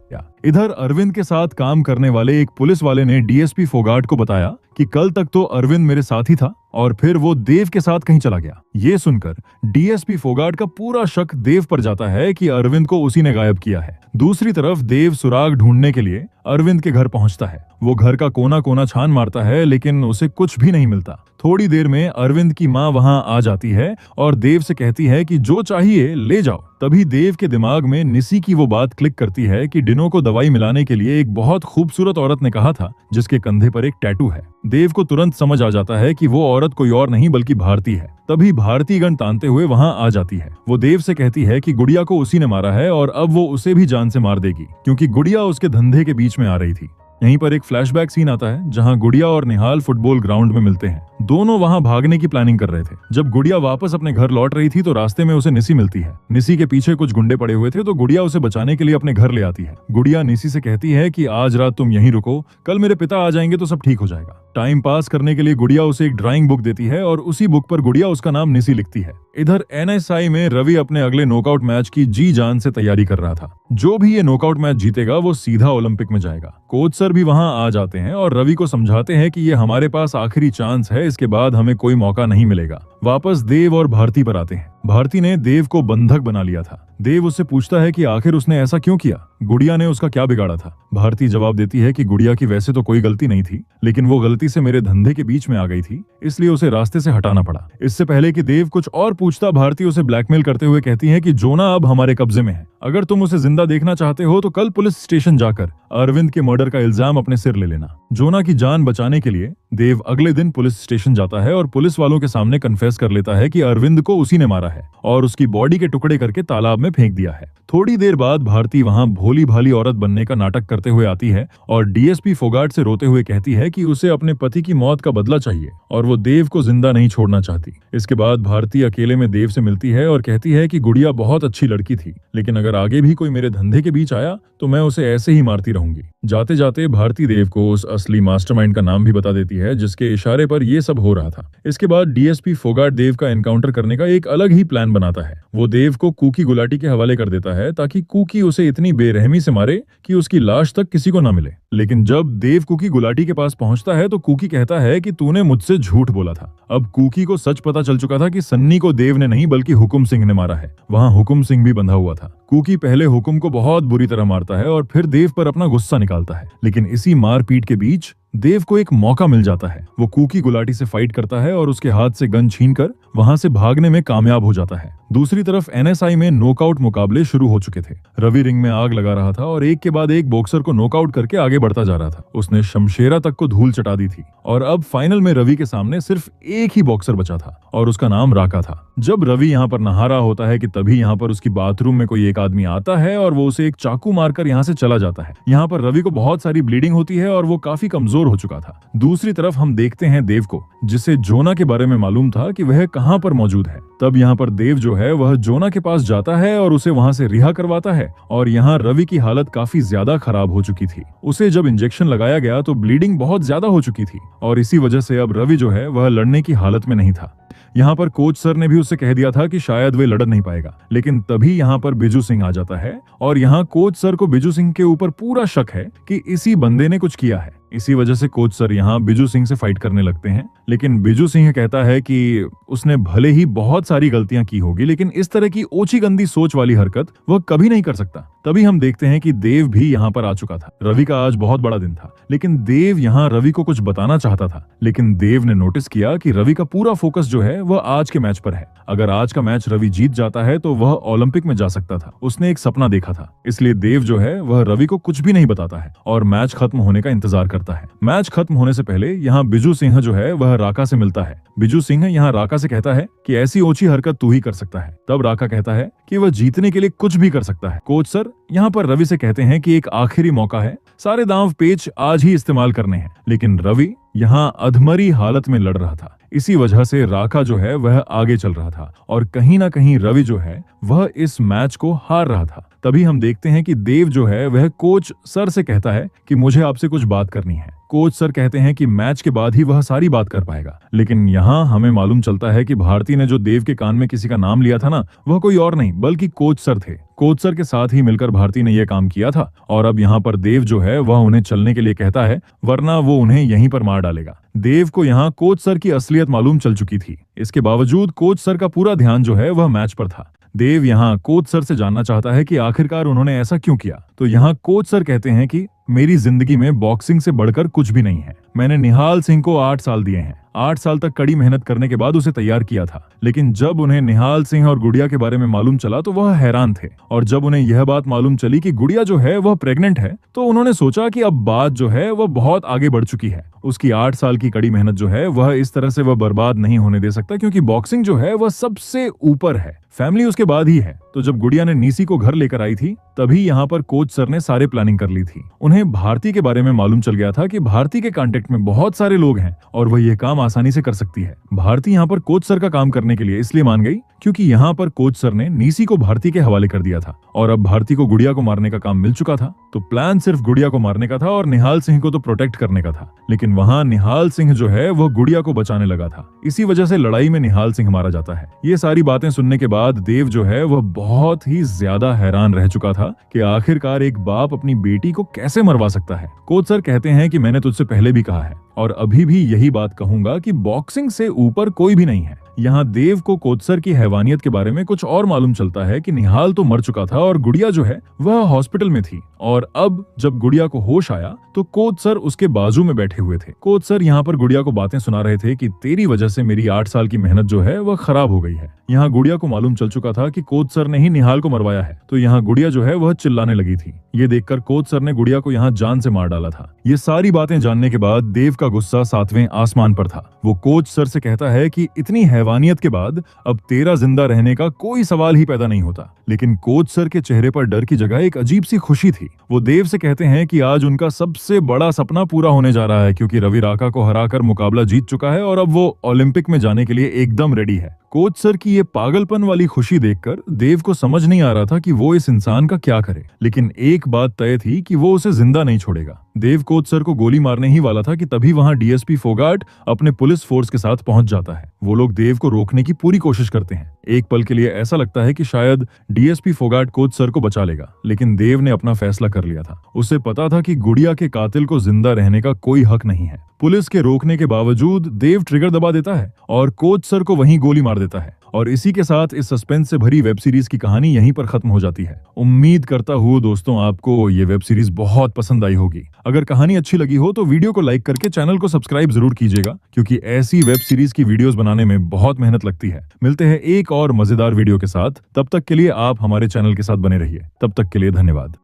इधर अरविंद के साथ काम करने वाले एक पुलिस वाले ने डीएसपी फोगाट को बताया कि कल तक तो अरविंद मेरे साथ ही था और फिर वो देव के साथ कहीं चला गया। ये सुनकर डीएसपी फोगाट का पूरा शक देव पर जाता है कि अरविंद को उसी ने गायब किया है। दूसरी तरफ देव सुराग ढूंढने के लिए अरविंद के घर पहुंचता है। वो घर का कोना कोना छान मारता है, लेकिन उसे कुछ भी नहीं मिलता। थोड़ी देर में अरविंद की माँ वहां आ जाती है और देव से कहती है कि जो चाहिए ले जाओ। तभी देव के दिमाग में निसी की वो बात क्लिक करती है कि डिनो को दवाई मिलाने के लिए एक बहुत खूबसूरत औरत ने कहा था जिसके कंधे पर एक टैटू है। देव को तुरंत समझ आ जाता है कि वो औरत कोई और नहीं बल्कि भारती है। तभी भारती गन तानते हुए वहां आ जाती है। वो देव से कहती है कि गुड़िया को उसी ने मारा है और अब वो उसे भी जान से मार देगी, क्योंकि गुड़िया उसके धंधे के बीच में आ रही थी। यहीं पर एक फ्लैशबैक सीन आता है जहां गुड़िया और निहाल फुटबॉल ग्राउंड में मिलते हैं। दोनों वहां भागने की प्लानिंग कर रहे थे। जब गुड़िया वापस अपने घर लौट रही थी तो रास्ते में उसे निसी मिलती है। निसी के पीछे कुछ गुंडे पड़े हुए थे तो गुड़िया उसे बचाने के लिए अपने घर ले आती है। गुड़िया निसी से कहती है कि आज रात तुम यहीं रुको, कल मेरे पिता आ जाएंगे तो सब ठीक हो जाएगा। टाइम पास करने के लिए गुड़िया उसे एक ड्राइंग बुक देती है और उसी बुक पर गुड़िया उसका नाम निसी लिखती है। इधर एनएसआई में रवि अपने अगले नॉकआउट मैच की जी जान से तैयारी कर रहा था। जो भी ये नॉकआउट मैच जीतेगा वो सीधा ओलंपिक में जाएगा। कोच सर भी वहां आ जाते हैं और रवि को समझाते हैं कि ये हमारे पास आखिरी चांस है, इसके बाद हमें कोई मौका नहीं मिलेगा। वापस देव और भारती पर आते हैं। भारती ने देव को बंधक बना लिया था। देव उससे पूछता है कि आखिर उसने ऐसा क्यों किया, गुड़िया ने उसका क्या बिगाड़ा था। भारती जवाब देती है कि गुड़िया की वैसे तो कोई गलती नहीं थी, लेकिन वो गलती से मेरे धंधे के बीच में आ गई थी, इसलिए उसे रास्ते से हटाना पड़ा। इससे पहले कि देव कुछ और पूछता, भारती उसे ब्लैकमेल करते हुए कहती है कि जोना अब हमारे कब्जे में है। अगर तुम उसे जिंदा देखना चाहते हो तो कल पुलिस स्टेशन जाकर अरविंद के मर्डर का इल्जाम अपने सिर ले लेना। जोना की जान बचाने के लिए देव अगले दिन पुलिस स्टेशन जाता है और पुलिस वालों के सामने कन्फेस कर लेता है कि अरविंद को उसी ने मारा है। है और उसकी बॉडी के टुकड़े करके तालाब में फेंक दिया है। थोड़ी देर बाद भारती वहां भोली भाली औरत बनने का नाटक करते हुए आती है और डीएसपी फोगाट से रोते हुए कहती है कि उसे अपने पति की मौत का बदला चाहिए और वो देव को जिंदा नहीं छोड़ना चाहती। इसके बाद भारती अकेले में देव से मिलती है और कहती है कि गुड़िया बहुत अच्छी लड़की थी, लेकिन अगर आगे भी कोई मेरे धंधे के बीच आया तो मैं उसे ऐसे ही मारती रहूंगी। जाते जाते भारती देव को उस असली मास्टरमाइंड का नाम भी बता देती है जिसके इशारे पर यह सब हो रहा था। इसके बाद डीएसपी फोगाट देव का एनकाउंटर करने का एक अलग ही प्लान बनाता है। वो देव को कुकी गुलाटी के हवाले कर देता है ताकि कुकी उसे इतनी बेरहमी से मारे कि उसकी लाश तक किसी को ना मिले। लेकिन जब देव कुकी गुलाटी के पास पहुंचता है तो कुकी कहता है कि तूने मुझसे झूठ बोला था। अब कुकी को सच पता चल चुका था कि सन्नी को देव ने नहीं बल्कि हुकुम सिंह ने मारा है। वहां हुकुम सिंह भी बंधा हुआ था। कुकी पहले हुकुम को बहुत बुरी तरह मारता है और फिर देव पर अपना गुस्सा निकालता है, लेकिन इसी मारपीट के बीच देव को एक मौका मिल जाता है। वो कुकी गुलाटी से फाइट करता है और उसके हाथ से गन छीनकर वहां से भागने में कामयाब हो जाता है। दूसरी तरफ एनएसआई में नॉकआउट मुकाबले शुरू हो चुके थे। रवि रिंग में आग लगा रहा था और एक के बाद एक बॉक्सर को नॉकआउट करके आगे बढ़ता जा रहा था। उसने शमशेरा तक को धूल चटा दी थी और अब फाइनल में रवि के सामने सिर्फ एक ही बॉक्सर बचा था और उसका नाम राका था। जब रवि यहाँ पर नहा रहा होता है कि तभी यहाँ पर उसकी बाथरूम में कोई एक आदमी आता है और वो उसे एक चाकू मारकर यहाँ से चला जाता है। यहाँ पर रवि को बहुत सारी ब्लीडिंग होती है और वो काफी कमजोर हो चुका था। दूसरी तरफ हम देखते हैं देव को, जिसे जोना के बारे में मालूम था कि वह कहाँ पर मौजूद है। तब यहाँ पर देव जो है वह जोना के पास जाता है और उसे वहां से रिहा करवाता है और यहाँ रवि की हालत काफी ज्यादा खराब हो चुकी थी। उसे जब इंजेक्शन लगाया गया तो ब्लीडिंग बहुत ज्यादा हो चुकी थी और इसी वजह से अब रवि जो है वह लड़ने की हालत में नहीं था। यहाँ पर कोच सर ने भी उससे कह दिया था कि शायद वे लड़ नहीं पाएगा, लेकिन तभी यहाँ पर बिजू सिंह आ जाता है और यहाँ कोच सर को बिजू सिंह के ऊपर पूरा शक है कि इसी बंदे ने कुछ किया है। इसी वजह से कोच सर यहाँ बिजू सिंह से फाइट करने लगते हैं, लेकिन बिजू सिंह कहता है कि उसने भले ही बहुत सारी गलतियां की होगी, लेकिन इस तरह की ओछी गंदी सोच वाली हरकत वह कभी नहीं कर सकता। तभी हम देखते हैं कि देव भी यहाँ पर आ चुका था। रवि का आज बहुत बड़ा दिन था, लेकिन देव यहाँ रवि को कुछ बताना चाहता था, लेकिन देव ने नोटिस किया कि रवि का पूरा फोकस जो है वह आज के मैच पर है। अगर आज का मैच रवि जीत जाता है तो वह ओलंपिक में जा सकता था। उसने एक सपना देखा था, इसलिए देव जो है वह रवि को कुछ भी नहीं बताता है और मैच खत्म होने का इंतजार करता है। मैच खत्म होने से पहले यहाँ बिजू सिंह जो है वह राका से मिलता है। बिजू सिंह यहाँ राका से कहता है कि ऐसी ओछी हरकत तू ही कर सकता है। तब राका कहता है कि वह जीतने के लिए कुछ भी कर सकता है। कोच सर यहाँ पर रवि से कहते हैं कि एक आखिरी मौका है, सारे दांव पेच आज ही इस्तेमाल करने हैं, लेकिन रवि यहाँ अधमरी हालत में लड़ रहा था। इसी वजह से राका जो है वह आगे चल रहा था और कहीं ना कहीं रवि जो है वह इस मैच को हार रहा था। तभी हम देखते हैं कि देव जो है वह कोच सर से कहता है कि मुझे आपसे कुछ बात करनी है। कोच सर कहते हैं कि मैच के बाद ही वह सारी बात कर पाएगा, लेकिन यहाँ हमें मालूम चलता है कि भारती ने जो देव के कान में किसी का नाम लिया था ना, वह कोई और नहीं बल्कि कोच सर थे। कोच सर के साथ ही मिलकर भारती ने यह काम किया था और अब यहाँ पर देव जो है वह उन्हें चलने के लिए कहता है, वरना वो उन्हें यहीं पर मार डालेगा। देव को यहाँ कोच सर की असलियत मालूम चल चुकी थी। इसके बावजूद कोच सर का पूरा ध्यान जो है वह मैच पर था। देव यहाँ कोच सर से जानना चाहता है कि आखिरकार उन्होंने ऐसा क्यों किया। तो यहाँ कोच सर कहते हैं कि मेरी जिंदगी में बॉक्सिंग से बढ़कर कुछ भी नहीं है। मैंने निहाल सिंह को 8 साल दिए हैं। 8 साल तक कड़ी मेहनत करने के बाद उसे तैयार किया था, लेकिन जब उन्हें निहाल सिंह और गुड़िया के बारे में मालूम चला तो वह हैरान थे। और जब उन्हें यह बात मालूम चली कि गुड़िया जो है वह प्रेग्नेंट है, तो उन्होंने सोचा कि अब बात जो है वह बहुत आगे बढ़ चुकी है। उसकी 8 साल की कड़ी मेहनत जो है वह इस तरह से वह बर्बाद नहीं होने दे सकता, क्योंकि बॉक्सिंग जो है वह सबसे ऊपर है, फैमिली उसके बाद ही है। तो जब गुड़िया ने नीसी को घर लेकर आई थी, तभी यहाँ पर कोच सर ने सारे प्लानिंग कर ली थी। उन्हें भारती के बारे में मालूम चल गया था कि भारती के कांटेक्ट में बहुत सारे लोग हैं और वह यह काम आसानी से कर सकती है। भारती यहाँ पर कोच सर का काम करने के लिए इसलिए मान गई क्योंकि यहाँ पर कोच सर ने नीसी को भारती के हवाले कर दिया था और अब भारती को गुड़िया को मारने का काम मिल चुका था। तो प्लान सिर्फ गुड़िया को मारने का था और निहाल सिंह को तो प्रोटेक्ट करने का था, लेकिन वहाँ निहाल सिंह जो है वह गुड़िया को बचाने लगा था। इसी वजह से लड़ाई में निहाल सिंह मारा जाता है। ये सारी बातें सुनने के बाद देव जो है वह बहुत ही ज्यादा हैरान रह चुका था कि आखिरकार एक बाप अपनी बेटी को कैसे मरवा सकता है। कोच सर कहते हैं कि मैंने तुझसे पहले भी कहा है और अभी भी यही बात कहूंगा कि बॉक्सिंग से ऊपर कोई भी नहीं है। यहाँ देव को कोच सर की हैवानियत के बारे में कुछ और मालूम चलता है कि निहाल तो मर चुका था और गुड़िया जो है वह हॉस्पिटल में थी, और अब जब गुड़िया को होश आया तो कोच सर उसके बाजू में बैठे हुए थे। कोच सर यहाँ पर गुड़िया को बातें सुना रहे थे कि तेरी वजह से मेरी 8 साल की मेहनत जो है वह खराब हो गई है। यहाँ गुड़िया को मालूम चल चुका था कि कोच सर ने ही निहाल को मरवाया है, तो यहाँ गुड़िया जो है वह चिल्लाने लगी थी। ये देखकर कोच सर ने गुड़िया को यहाँ जान से मार डाला था। ये सारी बातें जानने के बाद देव का गुस्सा 7वें आसमान पर था। वो कोच सर से कहता है कि इतनी हैवानियत के बाद अब तेरा जिंदा रहने का कोई सवाल ही पैदा नहीं होता। लेकिन कोच सर के चेहरे पर डर की जगह एक अजीब सी खुशी थी। वो देव से कहते हैं कि आज उनका सबसे बड़ा सपना पूरा होने जा रहा है, क्योंकि रवि राका को हराकर मुकाबला जीत चुका है और अब वो ओलंपिक में जाने के लिए एकदम रेडी है। कोच सर की ये पागलपन वाली खुशी देखकर देव को समझ नहीं आ रहा था कि वो इस इंसान का क्या करे, लेकिन एक बात तय थी कि वो उसे जिंदा नहीं छोड़ेगा। देव कोच सर को गोली मारने ही वाला था कि तभी वहां डीएसपी फोगाट अपने पुलिस फोर्स के साथ पहुंच जाता है। वो लोग देव को रोकने की पूरी कोशिश करते हैं। एक पल के लिए ऐसा लगता है कि शायद डीएसपी फोगाट कोच सर को बचा लेगा, लेकिन देव ने अपना फैसला कर लिया था। उसे पता था कि गुड़िया के कातिल को जिंदा रहने का कोई हक नहीं है। पुलिस के रोकने के बावजूद देव ट्रिगर दबा देता है और कोच सर को वहीं गोली मार देता है। और इसी के साथ इस सस्पेंस से भरी वेब सीरीज की कहानी यहीं पर खत्म हो जाती है। उम्मीद करता हूँ दोस्तों आपको ये वेब सीरीज बहुत पसंद आई होगी। अगर कहानी अच्छी लगी हो तो वीडियो को लाइक करके चैनल को सब्सक्राइब जरूर कीजिएगा, क्योंकि ऐसी वेब सीरीज की वीडियोस बनाने में बहुत मेहनत लगती है। मिलते हैं एक और मजेदार वीडियो के साथ, तब तक के लिए आप हमारे चैनल के साथ बने रहिए। तब तक के लिए धन्यवाद।